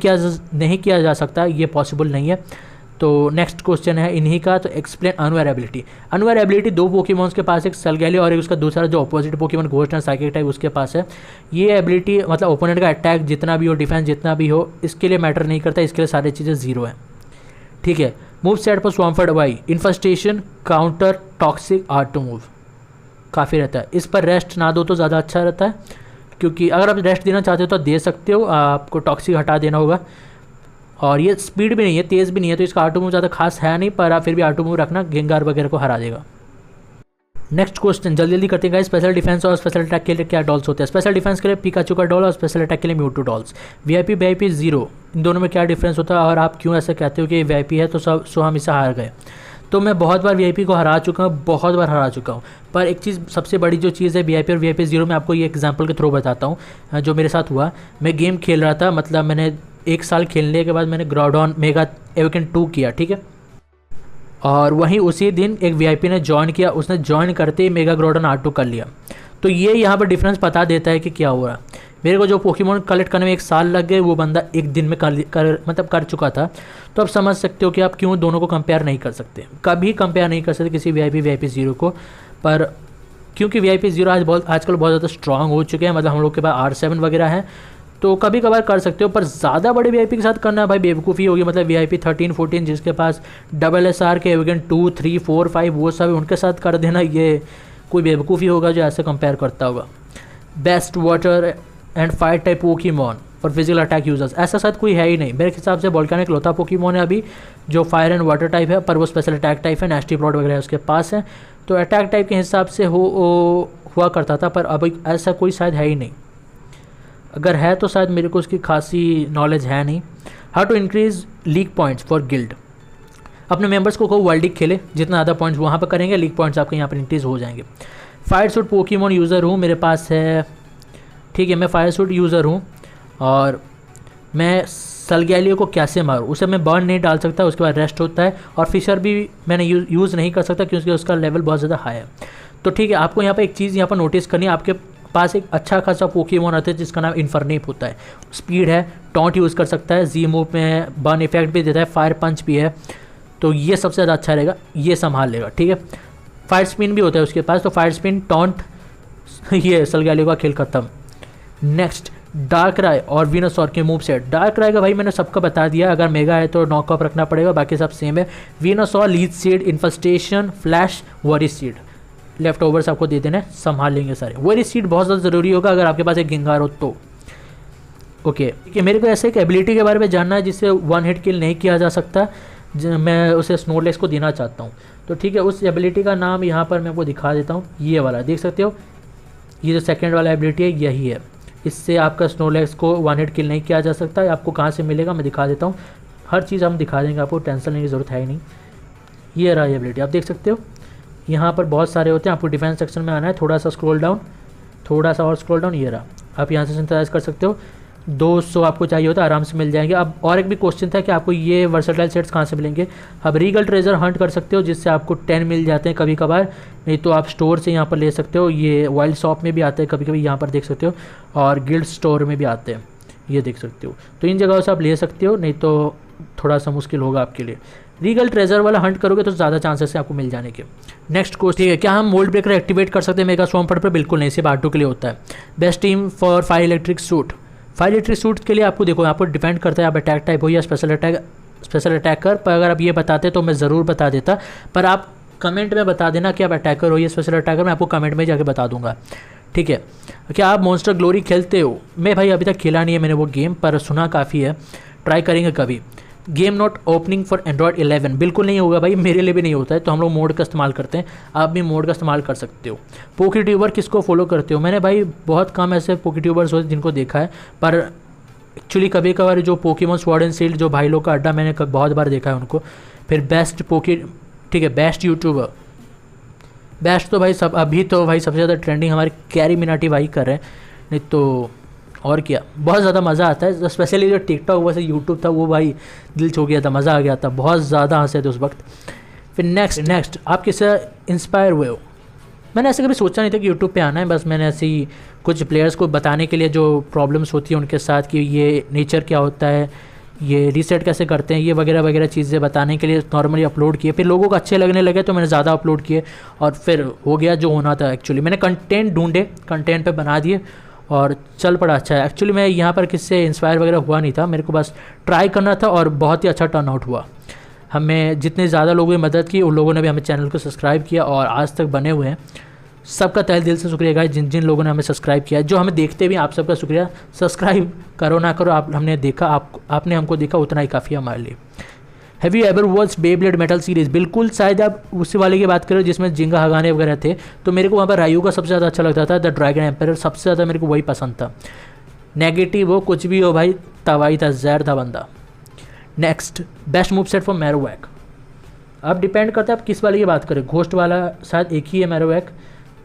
S1: किया जा सकता, ये पॉसिबल नहीं है। तो नेक्स्ट क्वेश्चन है इन्हीं का, तो explain unaware ability. Unaware ability दो पोकेमॉन्स के पास, एक सलगैली और एक उसका दूसरा जो अपोजिट पोकेमॉन घोस्ट है साइकिक टाइप उसके पास है। ये एबिलिटी मतलब ओपोनेंट का अटैक जितना भी हो, डिफेंस जितना भी हो, इसके लिए मैटर नहीं करता, इसके लिए सारी चीज़ें जीरो हैं। ठीक है, मूव सेट पर Swampert Y, infestation, counter, toxic, आर्टो मूव काफ़ी रहता है। इस पर रेस्ट ना दो तो ज़्यादा अच्छा रहता है, क्योंकि अगर आप रेस्ट देना चाहते हो तो दे सकते हो, आपको टॉक्सिक हटा देना होगा। और ये स्पीड भी नहीं है, तेज़ भी नहीं है, तो इसका ऑटो मूव ज़्यादा खास है नहीं, पर आप फिर भी ऑटो मूव रखना, गेंगार वगैरह को हरा देगा। नेक्स्ट क्वेश्चन जल्दी जल्दी करते हैं। स्पेशल डिफेंस और स्पेशल अटैक के लिए क्या डॉल्स होते हैं। स्पेशल डिफेंस के लिए पिकाचू का डॉल और स्पेशल अटैक के लिए म्यूटू डॉल्स। वीआईपी जीरो, इन दोनों में क्या डिफरेंस होता है और आप क्यों ऐसे कहते हो कि वीआईपी है तो सो हम इसे हार गए। तो मैं बहुत बार वीआईपी को हरा चुका हूँ, बहुत बार हरा चुका हूँ, पर एक चीज़ सबसे बड़ी जो चीज़ है वीआईपी और वीआईपी जीरो में आपको ये एग्जांपल के थ्रू बताता हूँ जो मेरे साथ हुआ। मैं गेम खेल रहा था, मतलब मैंने 1 साल खेलने के बाद मैंने ग्राउडॉन मेगा एवेकन 2 किया, ठीक है, और वहीं उसी दिन एक वीआईपी ने ज्वाइन किया, उसने ज्वाइन करते ही मेगा ग्राउडॉन R2 कर लिया। तो ये यहाँ पर डिफरेंस बता देता है कि क्या हो रहा। मेरे को जो पोकेमॉन कलेक्ट करने में 1 साल लग गए, वो बंदा 1 दिन में कर चुका था। तो आप समझ सकते हो कि आप क्यों दोनों को कंपेयर नहीं कर सकते, कभी कंपेयर नहीं कर सकते किसी वीआईपी जीरो को। पर क्योंकि वीआईपी जीरो आजकल बहुत ज़्यादा स्ट्रांग हो चुके हैं, मतलब हम लोग के पास R7 वगैरह है, तो कभी कभार कर सकते हो, पर ज़्यादा बड़े वीआईपी के साथ करना है भाई बेवकूफ़ी होगी। मतलब वीआईपी 13, 14 जिसके पास SSR के एवेगन 2, 3, 4, 5 वो सब उनके साथ कर देना, ये कोई बेवकूफ़ी होगा जो ऐसे कंपेयर करता होगा। Best water and fire type Pokemon और फिजिकल अटैक यूजर्स, ऐसा शायद कोई है ही नहीं मेरे हिसाब से। वोल्केनिक इकलौता पोकेमॉन है अभी जो फायर एंड वाटर टाइप है, पर वो स्पेशल अटैक टाइप है, नेस्टी प्लॉट वगैरह उसके पास है, तो अटैक टाइप के हिसाब से हुआ करता था, पर अभी ऐसा कोई शायद है ही नहीं। अगर है तो शायद मेरे को उसकी खासी नॉलेज है नहीं। How to increase league points for guild. अपने मेंबर्स को वर्ल्ड लीग खेले, जितना ज़्यादा पॉइंट्स वहाँ पर करेंगे लीग पॉइंट्स आपके यहाँ पर इंक्रीज हो जाएंगे। फायर सूट पोकेमॉन यूज़र हूँ, मेरे पास है, ठीक है, मैं फायर सूट यूज़र हूँ और मैं सलगैलियो को कैसे मारूँ, उसे मैं बर्न नहीं डाल सकता, उसके बाद रेस्ट होता है, और फिशर भी मैंने यूज़ नहीं कर सकता क्योंकि उसका लेवल बहुत ज़्यादा हाई है। तो ठीक है, आपको यहाँ पर एक चीज़ यहाँ पर नोटिस करनी है, आपके पास एक अच्छा खासा पोकेमॉन आता है जिसका नाम इन्फरनेप होता है। स्पीड है, टॉन्ट यूज़ कर सकता है, जी मूव में बर्न इफेक्ट भी देता है, फायर पंच भी है, तो ये सबसे ज़्यादा अच्छा रहेगा, ये संभाल लेगा, ठीक है। फायर स्पिन भी होता है उसके पास, तो फायर स्पिन, टॉन्ट, ये सलगैलियो का खेल खत्म। नेक्स्ट डार्क राय और वीनोसॉर के मूव सेट। डार्क राय का भाई मैंने सबको बता दिया, अगर मेगा है तो नॉकअप रखना पड़ेगा, बाकी सब सेम है। Venusaur, leech seed, infestation, flash, worry seed, leftovers आपको दे देना, संभाल लेंगे सारे। वरी सीड बहुत ज़्यादा ज़रूरी होगा अगर आपके पास एक गिंगार हो तो। ओके, ठीक है, मेरे को ऐसे एक एबिलिटी के बारे में जानना है जिससे 1 हिट किल नहीं किया जा सकता, मैं उसे स्नोलेक्स को देना चाहता हूँ। तो ठीक है, उस एबिलिटी का नाम यहाँ पर मैं आपको दिखा देता हूँ, ये वाला देख सकते हो, ये जो सेकेंड वाला एबिलिटी है यही है। इससे आपका स्नोलेक्स को 1 हिट किल नहीं किया जा सकता है। आपको कहाँ से मिलेगा मैं दिखा देता हूँ, हर चीज़ हम दिखा देंगे आपको, टेंशन लेने की ज़रूरत है ही नहीं। ये रहा एबिलिटी, आप देख सकते हो, यहाँ पर बहुत सारे होते हैं, आपको डिफेंस सेक्शन में आना है, थोड़ा सा स्क्रॉल डाउन, थोड़ा सा और स्क्रॉल डाउन, ये रहा, आप यहाँ से सिंथेसाइज कर सकते हो। 200 आपको चाहिए होता है, आराम से मिल जाएंगे। अब और एक भी क्वेश्चन था कि आपको ये वर्सेटाइल सेट्स कहाँ से मिलेंगे। अब रीगल ट्रेजर हंट कर सकते हो, जिससे आपको 10 मिल जाते हैं कभी कभार, नहीं तो आप स्टोर से यहाँ पर ले सकते हो। ये वाइल्ड शॉप में भी आते हैं कभी कभी, यहाँ पर देख सकते हो, और गिल्ड स्टोर में भी आते हैं, ये देख सकते हो। तो इन जगहों से आप ले सकते हो, नहीं तो थोड़ा सा मुश्किल होगा आपके लिए। रीगल ट्रेजर वाला हंट करोगे तो ज़्यादा चांसेस है आपको मिल जाने के। नेक्स्ट क्वेश्चन, ठीक है, क्या हम मोल्ड ब्रेकर एक्टिवेट कर सकते हैं मेगा स्वॉम्पर पर? बिल्कुल नहीं, सिर्फ R2 के लिए होता है। Best team for fire electric suit, fire electric suit के लिए आपको देखो, आपको डिपेंड करता है आप अटैक टाइप हो या स्पेशल अटैकर। पर अगर आप ये बताते तो मैं ज़रूर बता देता, पर आप कमेंट में बता देना कि आप अटैकर हो या स्पेशल अटैकर, मैं आपको कमेंट में जाके बता दूंगा, ठीक है। क्या आप मॉन्स्टर ग्लोरी खेलते हो? मैं भाई अभी तक खेला नहीं है मैंने वो गेम, पर सुना काफ़ी है, ट्राई करेंगे कभी। Game not opening for Android 11, बिल्कुल नहीं होगा भाई, मेरे लिए भी नहीं होता है, तो हम लोग मोड का इस्तेमाल करते हैं, आप भी मोड का इस्तेमाल कर सकते हो। पोके ट्यूबर किसको फॉलो करते हो? मैंने भाई बहुत कम ऐसे पोके ट्यूबर्स होते जिनको देखा है, पर एक्चुअली कभी कभार जो पोकेमॉन स्वॉर्ड एंड शील्ड जो भाई लोग का अड्डा, मैंने बहुत बार देखा है उनको। फिर बेस्ट ठीक है, बेस्ट यूट्यूबर, बेस्ट तो भाई सब अभी तो भाई सबसे ज़्यादा ट्रेंडिंग हमारे कैरी मिनाटी भाई कर रहे हैं, नहीं तो और क्या, बहुत ज़्यादा मज़ा आता है। स्पेशली जो टिकटॉक वैसे यूट्यूब था वो भाई दिल छू गया था, मज़ा आ गया था, बहुत ज़्यादा हंसे थे उस वक्त। फिर नेक्स्ट आप किससे इंस्पायर हुए हो? मैंने ऐसे कभी सोचा नहीं था कि यूट्यूब पे आना है, बस मैंने ऐसे ही कुछ प्लेयर्स को बताने के लिए जो प्रॉब्लम्स होती हैं उनके साथ, कि ये नेचर क्या होता है, ये रीसेट कैसे करते हैं, ये वगैरह वगैरह चीज़ें बताने के लिए नॉर्मली अपलोड किए। फिर लोगों को अच्छे लगने लगे तो मैंने ज़्यादा अपलोड किए, और फिर हो गया जो होना था। एक्चुअली मैंने कंटेंट ढूंढे, कंटेंट पे बना दिए और चल पड़ा अच्छा है। एक्चुअली मैं यहाँ पर किससे इंस्पायर वगैरह हुआ नहीं था, मेरे को बस ट्राई करना था और बहुत ही अच्छा टर्न आउट हुआ। हमें जितने ज़्यादा लोगों ने मदद की, उन लोगों ने भी हमें चैनल को सब्सक्राइब किया और आज तक बने हुए हैं। सबका तहे दिल से शुक्रिया गाइस, जिन जिन लोगों ने हमें सब्सक्राइब किया, जो हमें देखते भी, आप सबका शुक्रिया। सब्सक्राइब करो ना करो, हमने देखा, आपने हमको देखा, उतना ही काफ़ी है हमारे लिए। Have you ever watch Beyblade metal series? बिल्कुल, शायद आप उसी वाले की बात करो जिसमें जिंगा हगाने वगैरह थे, तो मेरे को वहाँ पर रायू का सबसे ज़्यादा अच्छा लगता था, द ड्रैगन एम्पायर, सबसे ज़्यादा मेरे को वही पसंद था। नेगेटिव हो कुछ भी हो भाई, तवाई था, जहर था बंदा। Next, best move set for मैरोवैक। अब डिपेंड करता है आप किस वाले की बात करें। घोस्ट वाला शायद एक ही है मैरोवैक,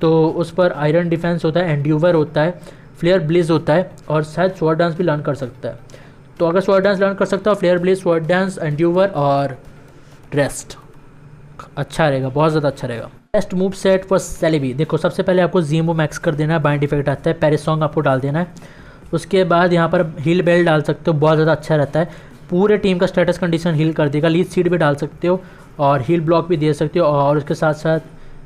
S1: तो उस पर आयरन डिफेंस होता है, एंड्यूवर होता है, फ्लेयर ब्लेज होता है, और शायद स्वॉर्ड डांस भी लर्न कर सकता है। तो अगर स्वॉर्ड डांस लर्न कर सकता हो, फ्लेयर ब्लेज, स्वॉर्ड डांस, एंड्यूवर और रेस्ट, अच्छा रहेगा, बहुत ज़्यादा अच्छा रहेगा। Best move set for Celebi, देखो सबसे पहले आपको जीमो मैक्स कर देना है, बाइंड इफेक्ट आता है, पेरिस सॉन्ग आपको डाल देना है। उसके बाद यहाँ पर हील बेल डाल सकते हो, बहुत ज़्यादा अच्छा रहता है, पूरे टीम का स्टेटस कंडीशन हील कर देगा। लीड सीड भी डाल सकते हो और हील ब्लॉक भी दे सकते हो, और उसके साथ साथ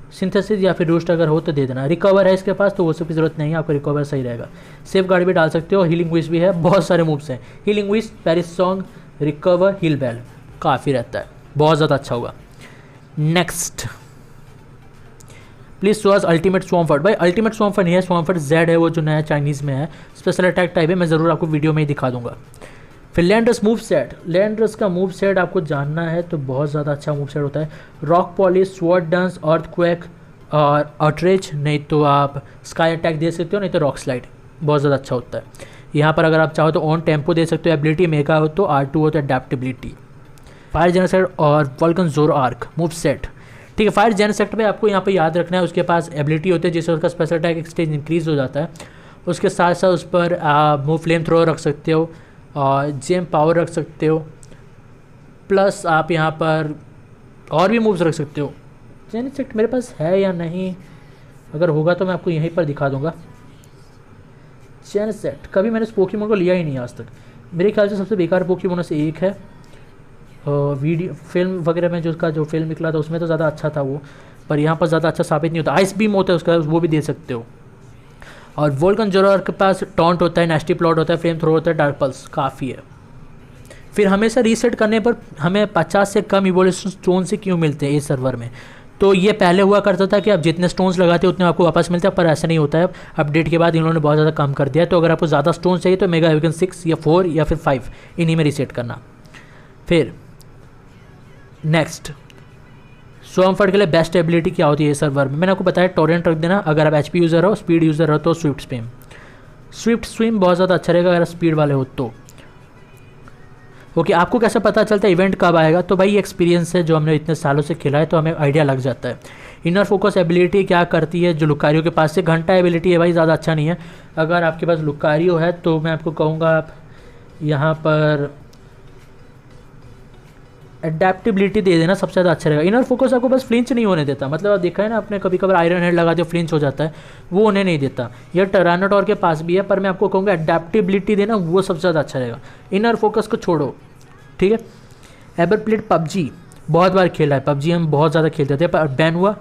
S1: सिंथेसिस या फिर रूस्ट अगर हो तो दे देना। रिकवर है इसके पास, तो वो सब की ज़रूरत नहीं है, आपको रिकवर सही रहेगा। सेफ गार्ड भी डाल सकते हो, हीलिंग विश भी है, बहुत सारे मूव्स हैं, healing wish, perish song, recover, heal bell, काफ़ी रहता है, बहुत ज़्यादा अच्छा होगा। Next, please show us ultimate Swampert. भाई अल्टीमेट स्वॉम्फर्ट नहीं है, स्वॉम्फर्ट जेड है, वो जो नया चाइनीज़ में है, स्पेशल अटैक टाइप है, मैं ज़रूर आपको वीडियो में ही दिखा दूंगा। फिर लैंडर्स मूव सेट, लैंडर्स का मूव सेट आपको जानना है तो बहुत ज़्यादा अच्छा मूव सेट होता है। Rock polish, sword dance, earthquake और आउटरेज, नहीं तो आप स्काई अटैक दे सकते हो, नहीं तो रॉक स्लाइड, बहुत ज़्यादा अच्छा होता है। यहाँ पर अगर आप चाहो तो ऑन टेम्पो दे सकते हो, एबिलिटी मेगा हो तो, R2 हो तो अडेप्टेबिलिटी। फायर जेनसेट और वल्कन जोर आर्क मूव सेट, ठीक है। फायर जेनसेट पे आपको यहाँ पे याद रखना है, उसके पास एबिलिटी होती है जिससे उसका स्पेशल अटैक एक स्टेज इंक्रीज हो जाता है। उसके साथ साथ उस पर आप मूव फ्लेम थ्रो रख सकते हो और जेम पावर रख सकते हो, प्लस आप यहाँ पर और भी मूव्स रख सकते हो। जेनसेट मेरे पास है या नहीं, अगर होगा तो मैं आपको यहीं पर दिखा दूंगा। जेनसेट कभी मैंने इस पोकेमॉन को लिया ही नहीं आज तक, मेरे ख्याल से सबसे बेकार पोकेमॉन से एक है। वीडियो फिल्म वगैरह में जो उसका जो फिल्म निकला था उसमें तो ज़्यादा अच्छा था वो, पर यहाँ पर ज़्यादा अच्छा साबित नहीं होता। आइस बीम होता है उसका, वो भी दे सकते हो। और वोल्कन जोरार के पास टॉन्ट होता है, नेस्टी प्लॉट होता है, फ्लेम थ्रो होता है, डार्क पल्स, काफ़ी है। फिर हमेशा रीसेट करने पर हमें 50 से कम इवोल्यूशन स्टोन से क्यों मिलते हैं इस सर्वर में? तो ये पहले हुआ करता था कि आप जितने स्टोन्स लगाते हैं उतने आपको वापस मिलते हैं, पर ऐसा नहीं होता है। अपडेट के बाद इन्होंने बहुत ज़्यादा कम कर दिया है, तो अगर आपको ज़्यादा स्टोन्स चाहिए तो मेगा एविकन 6 या 4 या फिर 5 इन्हीं में रीसेट करना। फिर नेक्स्ट, स्वॉम्फर्ट के लिए बेस्ट एबिलिटी क्या होती है इस सर्वर में? मैंने आपको बताया टोरेंट रख देना, अगर आप HP यूज़र हो, स्पीड यूज़र हो तो स्विफ्ट स्विम, स्विफ्ट स्विम बहुत ज़्यादा अच्छा रहेगा अगर आप स्पीड वाले हो तो। ओके, आपको कैसे पता चलता है इवेंट कब आएगा? तो भाई एक्सपीरियंस है जो हमने इतने सालों से खेला है, तो हमें आइडिया लग जाता है। इनर फोकस एबिलिटी क्या करती है जो लुकारियो के पास से, घंटा एबिलिटी है भाई, ज़्यादा अच्छा नहीं है। अगर आपके पास लुकारियो है तो मैं आपको कहूँगा आप यहाँ पर एडेप्टिबिलिटी दे देना, सबसे ज़्यादा अच्छा रहेगा। इनर फोकस आपको बस फ्लिंच नहीं होने देता, मतलब आप देखा है ना आपने कभी कभार आयरन हेड लगा दो फ्लिंच हो जाता है, वो उन्हें नहीं देता। यह टरानोटॉर के पास भी है, पर मैं आपको कहूँगा एडेप्टिबिलिटी देना, वो सबसे ज़्यादा अच्छा रहेगा। इनर फोकस को छोड़ो, ठीक है। एवर प्लेड पबजी, बहुत बार खेला है पबजी, हम बहुत ज़्यादा खेलते थे, पर बैन हुआ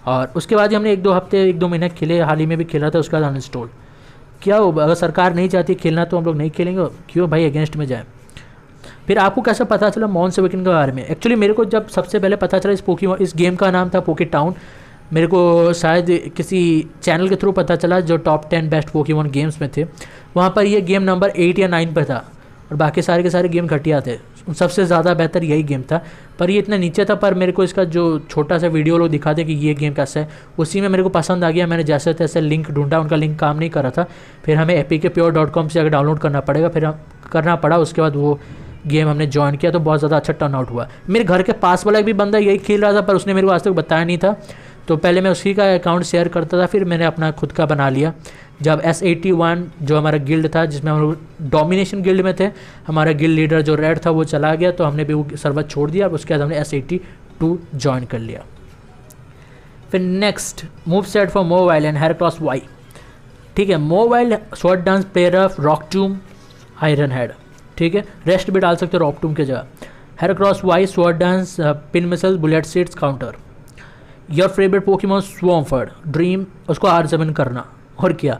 S1: और उसके बाद ही हमने 1-2 महीने खेले, हाल ही में भी खेला था, उसके बाद अनइंस्टॉल। क्या हो, अगर सरकार नहीं चाहती खेलना तो हम लोग नहीं खेलेंगे, क्यों भाई अगेंस्ट में जाए। फिर आपको कैसे पता चला मॉन्स अवेकन के बारे में? एक्चुअली मेरे को जब सबसे पहले पता चला इस गेम का नाम था पोके टाउन, मेरे को शायद किसी चैनल के थ्रू पता चला जो टॉप 10 बेस्ट पोकेमॉन गेम्स में थे, वहाँ पर ये गेम नंबर 8 या 9 पर था और बाकी सारे के सारे गेम घटिया थे, सबसे ज़्यादा बेहतर यही गेम था, पर ये इतना नीचे था। पर मेरे को इसका जो छोटा सा वीडियो लोग दिखाते कि ये गेम कैसा है, उसी में मेरे को पसंद आ गया, मैंने जैसे तैसे लिंक ढूंढा, उनका लिंक काम नहीं कर रहा था, फिर हमें epicpure.com से अगर डाउनलोड करना पड़ेगा, फिर करना पड़ा, उसके बाद वो गेम हमने ज्वाइन किया तो बहुत ज़्यादा अच्छा टर्न आउट हुआ। मेरे घर के पास वाला भी बंदा यही खेल रहा था, पर उसने मेरे को आज तक बताया नहीं था, तो पहले मैं उसी का अकाउंट शेयर करता था, फिर मैंने अपना खुद का बना लिया। जब S81 जो हमारा गिल्ड था, जिसमें हम लोग डोमिनेशन गिल्ड में थे, हमारा गिल्ड लीडर जो रेड था वो चला गया, तो हमने भी वो सर्वर छोड़ दिया, उसके बाद हमने S82 ज्वाइन कर लिया। फिर next move set for mobile and Heracross Y, ठीक है। Mobile short dance player of rock tomb iron head, ठीक है, रेस्ट भी डाल सकते हो रॉकटूम की जगह। Heracross Y short dance pin missile bullet seeds counter. Your favourite Pokemon Swampert, dream उसको R7 करना, और क्या।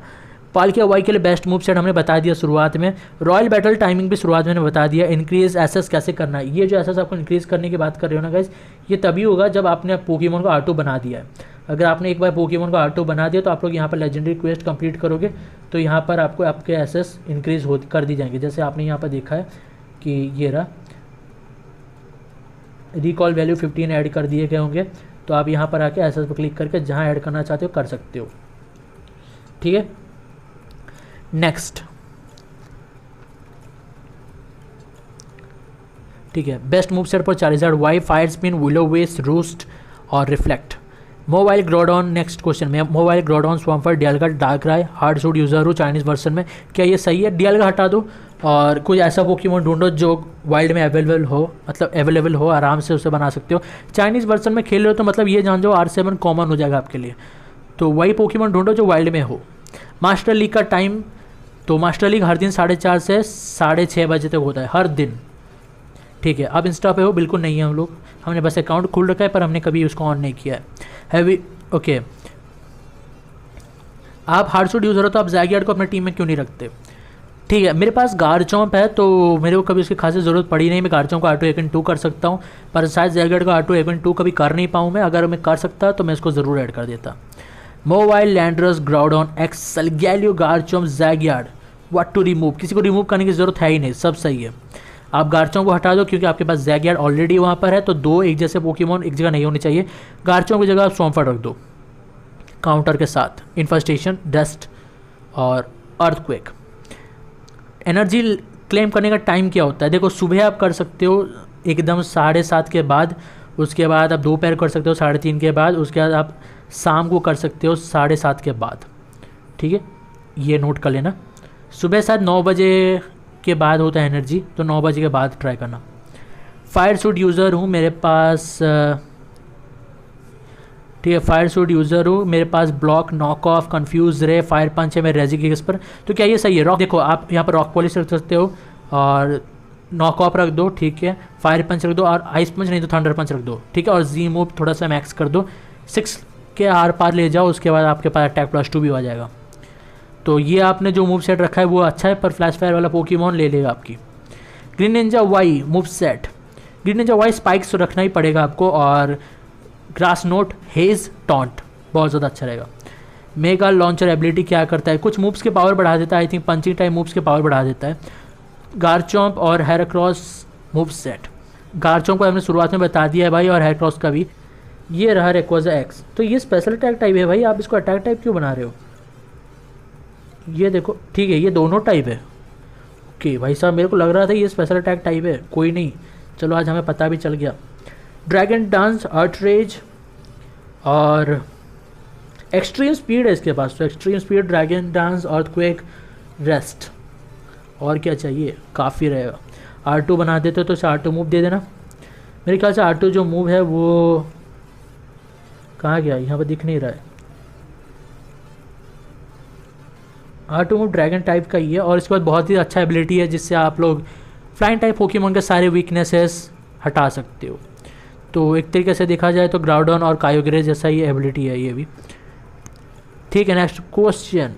S1: पालकिया वाई के लिए बेस्ट मूव सेट हमने बता दिया शुरुआत में। रॉयल बैटल टाइमिंग भी शुरुआत में बता दिया। इंक्रीज एसएस कैसे करना है, ये जो एसएस आपको इंक्रीज करने की बात कर रहे हो ना गाइस, ये तभी होगा जब आपने पोकेमॉन को R2 बना दिया है। अगर आपने एक बार पोकेमॉन को R2 बना दिया तो आप लोग यहाँ पर लेजेंडरी क्वेस्ट कंप्लीट करोगे तो यहाँ पर आपको आपके एसएस इंक्रीज कर दी जाएंगे। जैसे आपने यहाँ पर देखा है कि ये रहा, रिकॉल वैल्यू 15 ऐड कर दिए गए होंगे, तो आप यहाँ पर आके एसएस पर क्लिक करके जहाँ ऐड करना चाहते हो कर सकते हो, ठीक है। नेक्स्ट, ठीक है, बेस्ट मूव सेट पर Charizard Y, fire spin, will o wisp, roost और reflect. Mobile Groudon, next question में mobile Groudon, Swampert, Dialga, Darkrai, hard suit user हो चाइनीज़ वर्जन में, क्या ये सही है? डियालगा हटा दो और कुछ ऐसा पोकेमॉन ढूंढो जो वाइल्ड में अवेलेबल हो, मतलब अवेलेबल हो, आराम से उसे बना सकते हो। चाइनीज़ वर्जन में खेल रहे हो तो मतलब ये जान जाओ R7 कॉमन हो जाएगा आपके लिए, तो वही पोकेमॉन ढूंढो जो वाइल्ड में हो। मास्टर लीग का टाइम, तो मास्टर लीग हर दिन 4:30 से 6:30 बजे तक होता है, हर दिन, ठीक है। अब इंस्टा पे हो, बिल्कुल नहीं है हम लोग, हमने बस अकाउंट खोल रखा है पर हमने कभी उसको ऑन नहीं किया है। हैवी, ओके, आप हार्ड सूट यूज़र हो तो आप ज़ैगियार्ड को अपने टीम में क्यों नहीं रखते? ठीक है, मेरे पास गार्चॉम्प है तो मेरे को कभी उसकी खासी ज़रूरत पड़ी नहीं, मैं गार्चॉम्प को R2 कर सकता हूँ, पर शायद ज़ैगियार्ड को R2 कभी कर नहीं पाऊँ मैं। अगर मैं कर सकता तो मैं इसको ज़रूर ऐड कर देता। मोबाइल लैंडरस, ग्राउडॉन, एक्सल, गैलियो, Garchomp, Zygarde, what to remove, किसी को रिमूव करने की ज़रूरत है ही नहीं, सब सही है। आप गार्चॉम्प को हटा दो क्योंकि आपके पास ज़ैगियार्ड ऑलरेडी वहाँ पर है, तो दो एक जैसे पोकेमॉन एक जगह नहीं होने चाहिए। गार्चॉम्प की जगह आप स्वॉम्पर रख दो काउंटर के साथ, इन्फेस्टेशन, डस्ट और अर्थक्वेक। एनर्जी क्लेम करने का टाइम क्या होता है? देखो, सुबह आप कर सकते हो एकदम 7:30 के बाद, उसके बाद आप दोपहर कर सकते हो 3:30 के बाद, उसके बाद आप शाम को कर सकते हो 7:30 के बाद, ठीक है, ये नोट कर लेना। सुबह शायद 9 बजे के बाद होता है एनर्जी, तो 9 बजे के बाद ट्राई करना। फायर सूट यूज़र हूँ, मेरे पास, ठीक है, फायर सूट यूज़र हूँ, मेरे पास ब्लॉक, नॉक ऑफ, कन्फ्यूज रे, फायर पंच है मेरे रेजिकेस पर, तो क्या ये सही है? रॉक, देखो आप यहाँ पर रॉक पॉलिश रख सकते हो और नॉक ऑफ रख दो, ठीक है, फायर पंच रख दो और आइस पंच नहीं तो थंडर पंच रख दो, ठीक है, और जी मूव थोड़ा सा मैक्स कर दो, 6 के आर पार ले जाओ, उसके बाद आपके पास अटैक +2 भी आ जाएगा। तो ये आपने जो मूव सेट रखा है वो अच्छा है, पर फ्लैश फायर वाला पोकेमॉन ले लेगा आपकी। Greninja Y move set, Greninja Y spikes तो रखना ही पड़ेगा आपको, और ग्रास नोट, हेज, टॉन्ट बहुत ज़्यादा अच्छा रहेगा। मेगा लॉन्चर एबिलिटी क्या करता है? कुछ मूव्स के पावर बढ़ा देता है, I think punching type moves के पावर बढ़ा देता है। गार्चॉम्प और हेराक्रॉस मूव सेट, गार्चॉम्प को हमने शुरुआत में बता दिया है भाई, और हेराक्रॉस का भी। ये रहा रेक्वाजा एक्स, तो ये स्पेशल अटैक टाइप है भाई, आप इसको अटैक टाइप क्यों बना रहे हो? ये देखो, ठीक है, ये दोनों टाइप है। ओके भाई साहब, मेरे को लग रहा था ये स्पेशल अटैक टाइप है, कोई नहीं, चलो आज हमें पता भी चल गया। ड्रैगन डांस, अर्थ रेज और एक्सट्रीम स्पीड है इसके पास, तो extreme speed, dragon dance, earthquake, rest, और क्या चाहिए, काफ़ी रहेगा। R2 बना देते तो इसे R2 मूव दे देना। मेरे ख्याल से R2 जो मूव है वो कहाँ गया, यहाँ पर दिख नहीं रहा है। R2 मूव ड्रैगन टाइप का ही है और इसके बाद बहुत ही अच्छा एबिलिटी है जिससे आप लोग फ्लाइंग टाइप पोकेमॉन के सारे वीकनेसेस हटा सकते हो। तो एक तरीके से देखा जाए तो ग्राउडन और कायोग्रे जैसा ही एबिलिटी है ये भी। ठीक है, next question,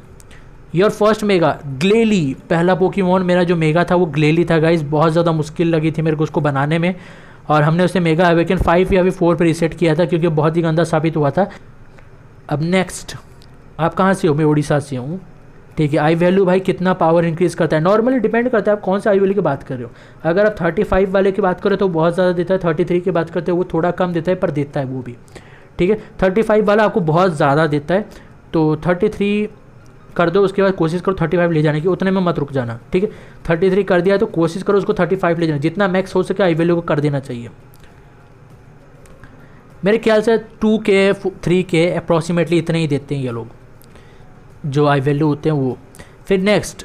S1: your first mega Glalie. पहला पोकेमॉन मेरा जो मेगा था वो ग्लेली था गाइस, बहुत ज़्यादा मुश्किल लगी थी मेरे को उसको बनाने में और हमने उसे मेगा अवेकन 5 या फिर 4 पे रीसेट किया था क्योंकि बहुत ही गंदा साबित हुआ था। अब नेक्स्ट, आप कहाँ से हो? मैं उड़ीसा से हूँ। ठीक है, आई वैल्यू भाई कितना पावर इंक्रीज़ करता है, नॉर्मली डिपेंड करता है आप कौन सा आई वैल्यू की बात कर रहे हो। अगर आप 35 वाले की बात करें तो बहुत ज़्यादा देता है, 33 की बात करते हो वो थोड़ा कम देता है पर देता है वो भी। ठीक है, 35 वाला आपको बहुत ज़्यादा देता है तो 33 कर दो, उसके बाद कोशिश करो 35 ले जाने की, उतने में मत रुक जाना। ठीक है, 33 कर दिया तो कोशिश करो उसको 35 ले जाना, जितना मैक्स हो सके आई वैल्यू को कर देना चाहिए। मेरे ख्याल से 2K 3K अप्रॉक्सीमेटली इतने ही देते हैं ये लोग जो आई वैल्यू होते हैं वो। फिर नेक्स्ट,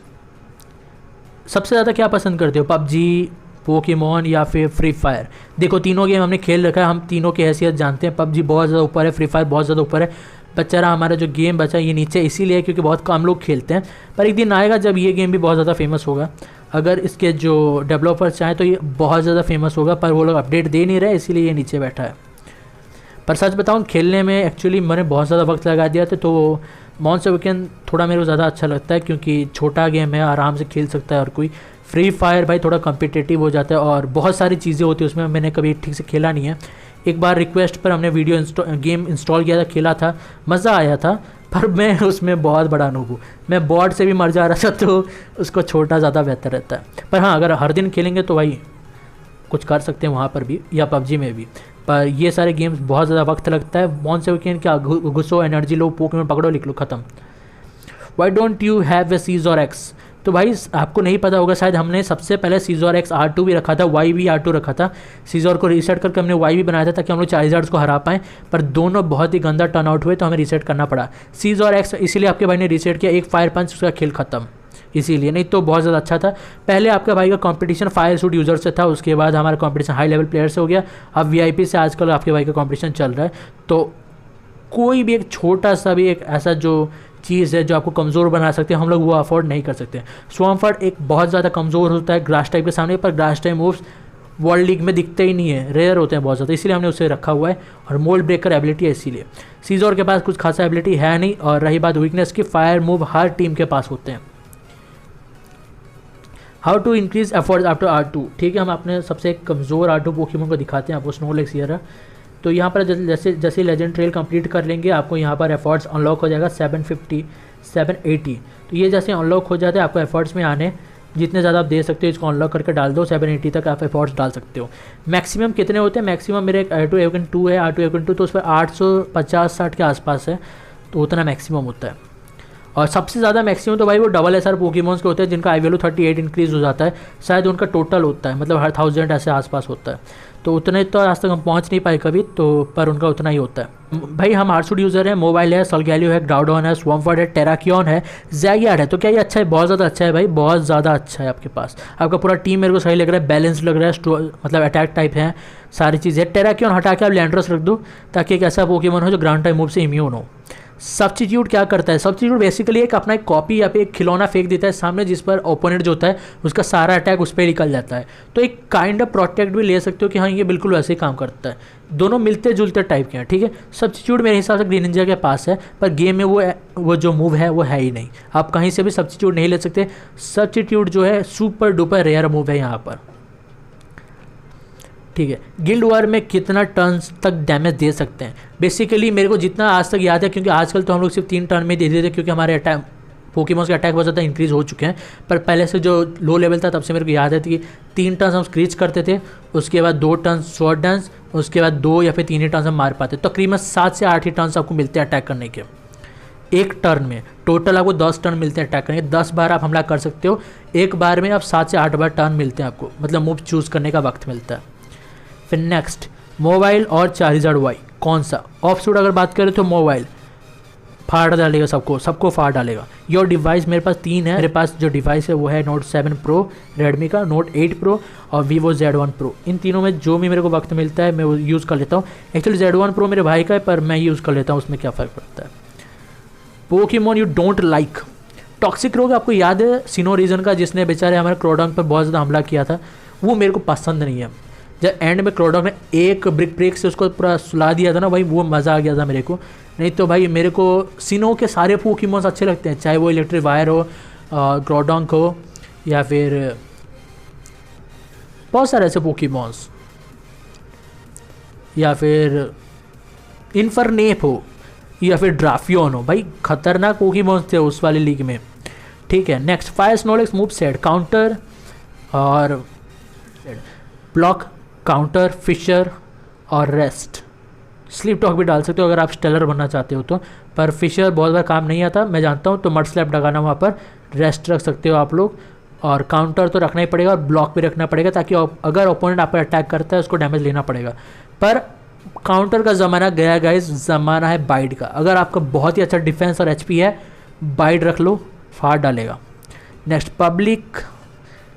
S1: सबसे ज़्यादा क्या पसंद करते हो, पबजी, पोकेमॉन या फिर फ्री फायर? देखो तीनों गेम हमने खेल रखा है, हम तीनों की हैसियत जानते हैं। पबजी बहुत ज़्यादा ऊपर है, फ्री फायर बहुत ज़्यादा ऊपर है। बेचारा हमारा जो गेम बचा ये नीचे इसीलिए क्योंकि बहुत कम लोग खेलते हैं, पर एक दिन आएगा जब ये गेम भी बहुत ज़्यादा फेमस होगा। अगर इसके जो डेवलपर्स चाहें तो ये बहुत ज़्यादा फेमस होगा, पर वो लोग अपडेट दे नहीं रहे इसीलिए ये नीचे बैठा है। पर सच बताऊँ खेलने में एक्चुअली मैंने बहुत ज़्यादा वक्त लगा दिया था, तो मॉन्स्टर वीकेंड थोड़ा मेरे को ज़्यादा अच्छा लगता है क्योंकि छोटा गेम है, आराम से खेल सकता है और कोई। फ्री फायर भाई थोड़ा कॉम्पिटिटिव हो जाता है और बहुत सारी चीज़ें होती है उसमें, मैंने कभी ठीक से खेला नहीं है। एक बार रिक्वेस्ट पर हमने गेम इंस्टॉल किया था, खेला था, मज़ा आया था, पर मैं उसमें बहुत बड़ा अनुभव हूँ, मैं बॉट से भी मर जा रहा था तो उसको छोटा ज़्यादा बेहतर रहता है। पर हाँ, अगर हर दिन खेलेंगे तो भाई कुछ कर सकते हैं वहाँ पर भी या पबजी में भी, पर ये सारे गेम्स बहुत ज़्यादा वक्त लगता है। मॉन्स्टर वीकेंड क्या, घुसो, एनर्जी लो, पोकेमॉन पकड़ो, लिख लो, ख़त्म। Why don't you have a Scizor X? तो भाई आपको नहीं पता होगा शायद, हमने सबसे पहले सीजर एक्स R2 भी रखा था, वाई भी R2 रखा था। सीजर को रीसेट करके हमने वाई भी बनाया था ताकि हम लोग चार्जर्स को हरा पाएँ, पर दोनों बहुत ही गंदा टर्न आउट हुए तो हमें रीसेट करना पड़ा। सीजर एक्स इसीलिए आपके भाई ने रीसेट किया, एक फायर पंच उसका खेल खत्म, इसीलिए, नहीं तो बहुत ज़्यादा अच्छा था। पहले आपका भाई का कंपटीशन फायर सूट यूज़र से था, उसके बाद हमारा कंपटीशन हाई लेवल प्लेयर से हो गया, अब VIP से आजकल आपके भाई का कंपटीशन चल रहा है। तो कोई भी एक छोटा सा भी एक ऐसा जो चीज़ है जो आपको कमज़ोर बना सकते हैं, हम लोग वो अफोर्ड नहीं कर सकते। स्वाम्फर्ड एक बहुत ज़्यादा कमज़ोर होता है ग्रास टाइप के सामने, पर grass type moves world league में दिखते ही नहीं है, रेयर होते हैं बहुत ज़्यादा, इसलिए हमने उसे रखा हुआ है। और मोल्ड ब्रेकर एबिलिटी है इसीलिए। सीजर के पास कुछ खासा एबिलिटी है नहीं, और रही बात वीकनेस की, फायर मूव हर टीम के पास होते हैं। How to increase efforts after R2? ठीक है, हम अपने सबसे कमज़ोर R2 पोकेमॉन को दिखाते हैं आपको, स्नोलेक्स हियर। तो यहाँ पर जैसे जैसे लेजेंड ट्रेल कंप्लीट कर लेंगे आपको यहाँ पर एफर्ट्स अनलॉक हो जाएगा 750 780। तो ये जैसे अनलॉक हो जाता है आपको एफर्ट्स में आने, जितने ज़्यादा आप दे सकते हो इसको अनलॉक करके डाल दो, 780 तक आप एफर्ट्स डाल सकते हो। मैक्सिमम कितने होते हैं? मैक्सिमम मेरे R2 एवेकन 2 है, R2 एवेकन 2, तो उस पर 850-60 के आसपास है, तो उतना मैक्सिमम होता है। और सबसे ज़्यादा मैक्सिमम तो भाई वो डबल SR पोकेमॉन्स के होते हैं जिनका आई वैल्यू 38 इंक्रीज़ हो जाता है, शायद उनका टोटल होता है, मतलब हर 1000 ऐसे आसपास होता है। तो उतने तो आज तक हम पहुंच नहीं पाए कभी, तो पर उनका उतना ही होता है। भाई हम आर्सूट यूज़र है, मोबाइल है, सलगैलियो है, ग्राउडॉन है, स्वाम्फर्ड है, टेराकियन है, जैगियार्ड है। तो क्या ये अच्छा है? बहुत ज़्यादा अच्छा है भाई, बहुत ज़्यादा अच्छा है। आपके पास आपका पूरा टीम मेरे को सही लग रहा है, बैलेंस लग रहा है, मतलब अटैक टाइप है, सारी चीज़ें। टेराकियन हटा के आप लैंड्रस रख दो ताकि एक ऐसा पोकेमॉन हो जो ग्राउंड टाइप मूव से इम्यून हो। सब्स्टिट्यूट क्या करता है? सब्स्टिट्यूट बेसिकली एक अपना एक कॉपी या पे एक खिलौना फेंक देता है सामने, जिस पर ओपोनेंट जो होता है उसका सारा अटैक उस पर निकल जाता है। तो एक काइंड ऑफ प्रोटेक्ट भी ले सकते हो कि हाँ ये बिल्कुल वैसे ही काम करता है। दोनों मिलते जुलते टाइप के हैं, ठीक है। सब्स्टिट्यूट मेरे हिसाब से ग्रीन निंजा के पास है, पर गेम में वो जो मूव है वो है ही नहीं, आप कहीं से भी सब्स्टिट्यूट नहीं ले सकते। सब्स्टिट्यूट जो है सुपर डुपर रेयर मूव है यहाँ पर, ठीक है। गिल्ड वॉर में कितना टर्न्स तक डैमेज दे सकते हैं? बेसिकली मेरे को जितना आज तक याद है, क्योंकि आजकल तो हम लोग सिर्फ 3 टर्न में दे देते क्योंकि हमारे अटैक पोकेमॉन्स के अटैक बहुत ज़्यादा इंक्रीज़ हो चुके हैं। पर पहले से जो लो लेवल था तब से मेरे को याद है कि 3 टर्न्स हम स्क्रीच करते थे, उसके बाद 2 टर्न्स शॉर्ट डांस, उसके बाद 2 या फिर 3 ही टर्न्स हम मार पाते। तो तकरीबन 7 से 8 ही टर्न्स आपको मिलते हैं अटैक करने के एक टर्न में। टोटल आपको 10 टर्न मिलते हैं अटैक करने के, 10 बार आप हमला कर सकते हो। एक बार में आप 7 से 8 बार टर्न मिलते हैं आपको, मतलब मूव चूज़ करने का वक्त मिलता है। फिर नेक्स्ट, मोबाइल और चार्जर्ड वाई, कौन सा? ऑफ सूट अगर बात करें तो मोबाइल फाड़ डालेगा, सबको फाड़ डालेगा। योर डिवाइस मेरे पास 3 है। मेरे पास जो डिवाइस है वो है नोट 7 प्रो रेडमी का, नोट 8 प्रो और वीवो Z1 प्रो। इन तीनों में जो भी मेरे को वक्त मिलता है मैं वो यूज़ कर लेता हूँ। एक्चुअली Z1 प्रो मेरे भाई का है पर मैं यूज़ कर लेता हूँ, उसमें क्या फ़र्क पड़ता है। Pokemon you don't like. Toxic रोग आपको याद है सिनो रीजन का, जिसने बेचारे हमारे क्रोडॉन पर बहुत ज़्यादा हमला किया था, वो मेरे को पसंद नहीं है। जब एंड में क्रोडॉन ने एक ब्रेक से उसको पूरा सुला दिया था ना भाई, वो मज़ा आ गया था मेरे को। नहीं तो भाई मेरे को सिनो के सारे पोकेमॉन्स अच्छे लगते हैं, चाहे वो इलेक्ट्रिक वायर हो, क्रोडॉन हो, या फिर बहुत सारे ऐसे पोकेमॉन्स, या फिर इन्फरनेप हो, या फिर ड्राफियन हो। भाई खतरनाक पोकेमॉन्स थे उस वाली लीग में। ठीक है, next fire Snorlax move set counter और ब्लॉक, काउंटर, फिशर और रेस्ट। स्लीप टॉक भी डाल सकते हो अगर आप स्टेलर बनना चाहते हो तो, पर फिशर बहुत बार काम नहीं आता मैं जानता हूँ, तो मड स्लैप लगाना वहाँ पर। रेस्ट रख सकते हो आप लोग, और काउंटर तो रखना ही पड़ेगा और ब्लॉक भी रखना पड़ेगा, ताकि अगर ओपोनेंट आप पर अटैक करता है उसको डैमेज लेना पड़ेगा। पर काउंटर का ज़माना गया गाइस, ज़माना है बाइट का। अगर आपका बहुत ही अच्छा डिफेंस और एचपी है, बाइट रख लो, फाड़ डालेगा। नेक्स्ट, पब्लिक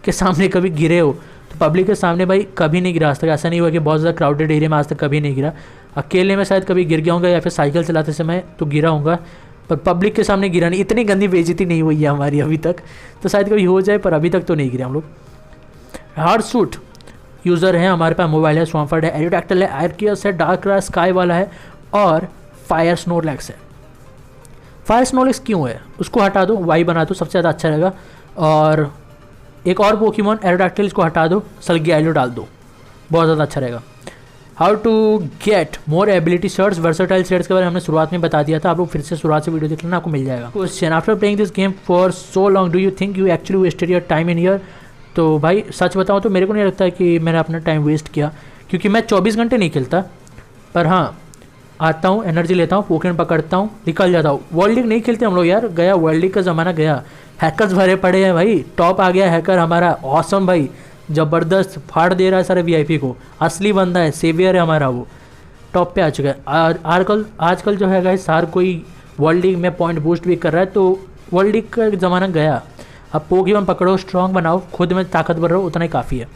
S1: के सामने कभी गिरे हो तो पब्लिक के सामने भाई कभी नहीं गिरा आज तक। ऐसा नहीं हुआ कि बहुत ज़्यादा क्राउडेड एरिया में आज तक कभी नहीं गिरा। अकेले में शायद कभी गिर गया होगा या फिर साइकिल चलाते समय तो गिरा होगा, पर पब्लिक के सामने गिरा नहीं। इतनी गंदी बेइज्जती नहीं हुई है हमारी अभी तक, तो शायद कभी हो जाए, पर अभी तक तो नहीं गिरे हम लोग। हार्ड सूट यूज़र है, हमारे पास मोबाइल है, स्वॉम्फर्ड है, एरियोडैक्टिल है, आर्कियस है, डार्क क्रास स्काई वाला है और फायर स्नोलैक्स है। फायर स्नोलैक्स क्यों है उसको हटा दो, वाई बना दो, सबसे ज़्यादा अच्छा रहेगा। और एक और पोकेमॉन एरियोडैक्टिल, इसको हटा दो, सल्गियालो डाल दो, बहुत ज़्यादा अच्छा रहेगा। How to get more ability shirts, versatile shirts के बारे में हमने शुरुआत में बता दिया था, आप लोग फिर से शुरुआत से वीडियो देख लेना, आपको मिल जाएगा। Question, after playing this game for so long do you think you actually wasted your time in year? तो भाई सच बताऊँ तो मेरे को नहीं लगता है कि मैंने अपना टाइम वेस्ट किया, क्योंकि मैं 24 घंटे नहीं खेलता। पर हाँ, आता हूँ, एनर्जी लेता हूँ, पोकेमॉन पकड़ता हूँ, निकल जाता हूँ। वर्ल्ड लीग नहीं खेलते हम लोग यार, गया वर्ल्ड लीग का ज़माना गया। हैकर्स भरे पड़े हैं भाई, टॉप आ गया हैकर हमारा, ऑसम भाई, ज़बरदस्त फाड़ दे रहा है सारे वीआईपी को, असली बंदा है, सेवियर है हमारा, वो टॉप पे आ चुका है। आजकल जो है गाइस हर कोई वर्ल्ड लीग में पॉइंट बूस्ट भी कर रहा है, तो वर्ल्ड लीग का ज़माना गया। अब पोकेमॉन पकड़ो, स्ट्रॉन्ग बनाओ, खुद में ताकतवर रहो, उतना ही काफ़ी है।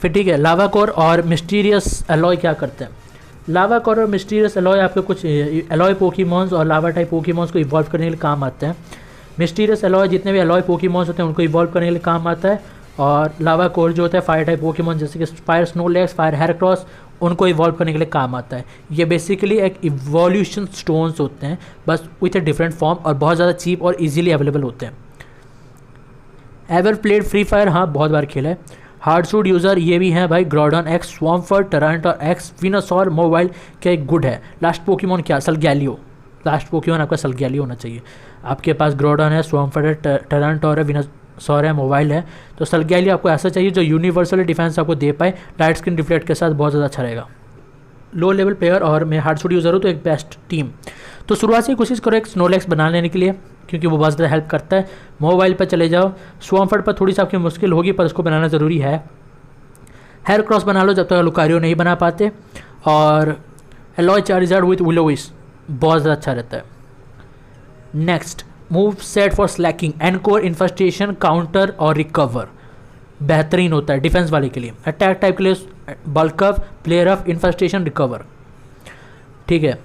S1: फिर ठीक है, लावा कोर और मिस्टीरियस एलॉय क्या करते हैं? लावा कोर और मिस्टीरियस एलॉय आपके कुछ एलॉय पोकेमॉन्स और लावा टाइप पोकेमॉन्स को इवॉल्व करने के लिए काम आते हैं। मिस्टीरियस एलॉय जितने भी एलॉय पोकेमॉन्स होते हैं उनको इवॉल्व करने के लिए काम आता है, और लावा कोर जो होता है फायर टाइप पोकेमॉन जैसे कि फायर स्नोलैक्स, फायर हेराक्रॉस, उनको इवॉल्व करने के लिए काम आता है। ये बेसिकली एक इवोल्यूशन स्टोन्स होते हैं, बस विथ ए डिफरेंट फॉर्म, और बहुत ज़्यादा चीप और इजीली अवेलेबल होते हैं। Ever played free fire? हाँ, बहुत बार खेला है। हार्ड सूट यूज़र ये भी हैं भाई, ग्रोडॉन एक्स, स्वॉम्फर्ड, टरांटर एक्स, विनासॉर मोबाइल क्या एक गुड है। लास्ट पोकेमॉन क्या? सल्गियालियो। लास्ट पोकेमॉन आपका सल्गियालियो होना चाहिए। आपके पास ग्रोडॉन है, स्वॉम्फर्ड है, टरांटर है, विनासॉर है, मोबाइल है, तो सल्गियालियो आपको ऐसा चाहिए जो यूनिवर्सल डिफेंस आपको दे पाए, लाइट स्किन रिफ्लेक्ट के साथ बहुत ज़्यादा अच्छा रहेगा। लो लेवल प्लेयर और मैं हार्ड सूट यूज़र हूँ, तो एक बेस्ट टीम, तो शुरुआत से कोशिश करो एक स्नोलैक्स बना लेने के लिए, क्योंकि वो बहुत ज़्यादा हेल्प करता है। मोबाइल पर चले जाओ, स्वॉम्फर्ड पर थोड़ी सी आपकी मुश्किल होगी, पर उसको बनाना ज़रूरी है। हेयर क्रॉस बना लो जब तक लुकारियो नहीं बना पाते, और एलॉय चार्जर विथ विलोविस बहुत ज़्यादा अच्छा रहता है। Next, move set for Slaking, encore, infestation, counter और रिकवर बेहतरीन होता है डिफेंस वाले के लिए। अटैक टाइप के लिए bulk up, player up, infestation, recover. ठीक है,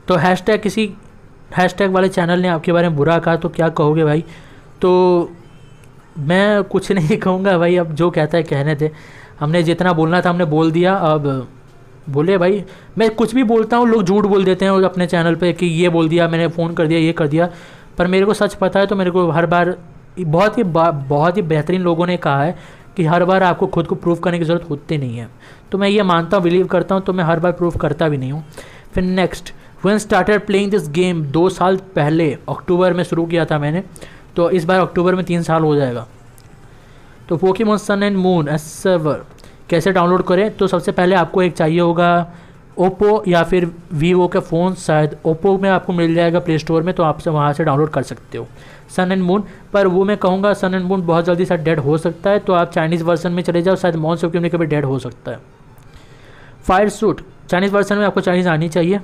S1: तो हैशटैग वाले चैनल ने आपके बारे में बुरा कहा तो क्या कहोगे भाई? तो मैं कुछ नहीं कहूँगा भाई, अब जो कहता है कहने दे, हमने जितना बोलना था हमने बोल दिया। अब बोले भाई, मैं कुछ भी बोलता हूँ, लोग झूठ बोल देते हैं अपने चैनल पे कि ये बोल दिया मैंने, फ़ोन कर दिया, ये कर दिया, पर मेरे को सच पता है। तो मेरे को हर बार बहुत ही बेहतरीन लोगों ने कहा है कि हर बार आपको खुद को प्रूव करने की ज़रूरत होती नहीं है, तो मैं ये मानता हूँ, बिलीव करता हूँ, तो मैं हर बार प्रूव करता भी नहीं हूँ। फिर next, when started playing this game, 2 साल पहले अक्टूबर में शुरू किया था मैंने, तो इस बार अक्टूबर में 3 साल हो जाएगा। तो Pokemon sun and moon S server कैसे डाउनलोड करें? तो सबसे पहले आपको एक चाहिए होगा ओप्पो या फिर वीवो के फ़ोन, शायद ओप्पो में आपको मिल जाएगा प्ले स्टोर में, तो आप से वहाँ से डाउनलोड कर सकते हो सन एंड मून। पर वो मैं कहूँगा सन एंड मून बहुत जल्दी शायद डेड हो सकता है, तो आप चाइनीज़ वर्जन में चले जाओ, शायद मॉन्स ऑफ में कभी डेड हो सकता है। फायर सूट चाइनीज़ वर्सन में आपको चाइनीज़ आनी चाहिए,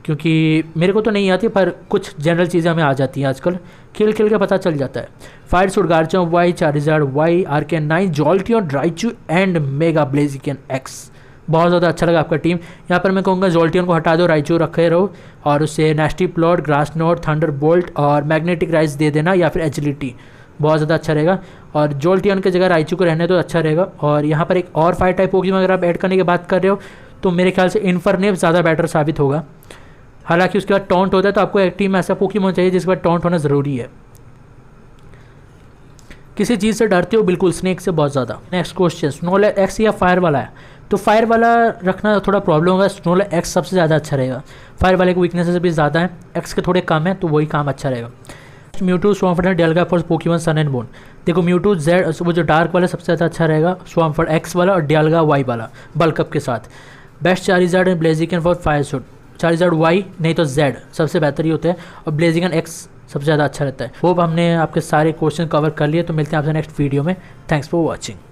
S1: क्योंकि मेरे को तो नहीं आती, पर कुछ जनरल चीज़ें हमें आ जाती हैं आजकल, खेल के पता चल जाता है। Fire suit Garchomp Y, Charizard Y, Arcanine 9, Jolteon, Raichu and mega Blaziken X. बहुत ज़्यादा अच्छा लगा आपका टीम। यहाँ पर मैं कहूँगा जोल्टियन को हटा दो, राइचू रखे रहो, और उससे nasty plot, grass knot, thunderbolt और मैग्नेटिक राइस दे देना, या फिर एजिलिटी, बहुत ज़्यादा अच्छा रहेगा। और जोल्टियन की जगह राइचू को रहने तो अच्छा रहेगा। और यहाँ पर एक और फायर टाइप पोकेमॉन अगर आप ऐड करने की बात कर रहे हो तो मेरे ख्याल से इन्फरनेप ज़्यादा बेटर साबित होगा। हालांकि उसके बाद टॉन्ट होता है, तो आपको एक टीम में ऐसा पोकेमॉन चाहिए जिसके बाद टॉन्ट होना ज़रूरी है। किसी चीज़ से डरते हो? बिल्कुल, स्नेक से बहुत ज़्यादा। नेक्स्ट क्वेश्चन, स्नोलैक एक्स या फायर वाला है? तो फायर वाला रखना थोड़ा प्रॉब्लम होगा, स्नोलैक एक्स सबसे ज़्यादा अच्छा रहेगा। फायर वाले को वीकनेसेस भी ज़्यादा है, एक्स के थोड़े कम है, तो वही काम अच्छा रहेगा। Mewtwo, Swampert, Dialga for Pokemon sun and moon. देखो म्यूटू जेड, वो जो डार्क वाला सबसे ज़्यादा अच्छा रहेगा, स्वाम्फर्ड एक्स वाला और डेलगा वाई वाला बल्कअप के साथ। Best Charizard and Blaziken for fire suit, Charizard Y नहीं तो जेड सबसे बेहतर ही होते हैं, और ब्लेजिकन एक्स सबसे ज़्यादा अच्छा रहता है। होप हमने आपके सारे क्वेश्चन कवर कर लिए, तो मिलते हैं आपसे नेक्स्ट वीडियो में। Thanks for watching.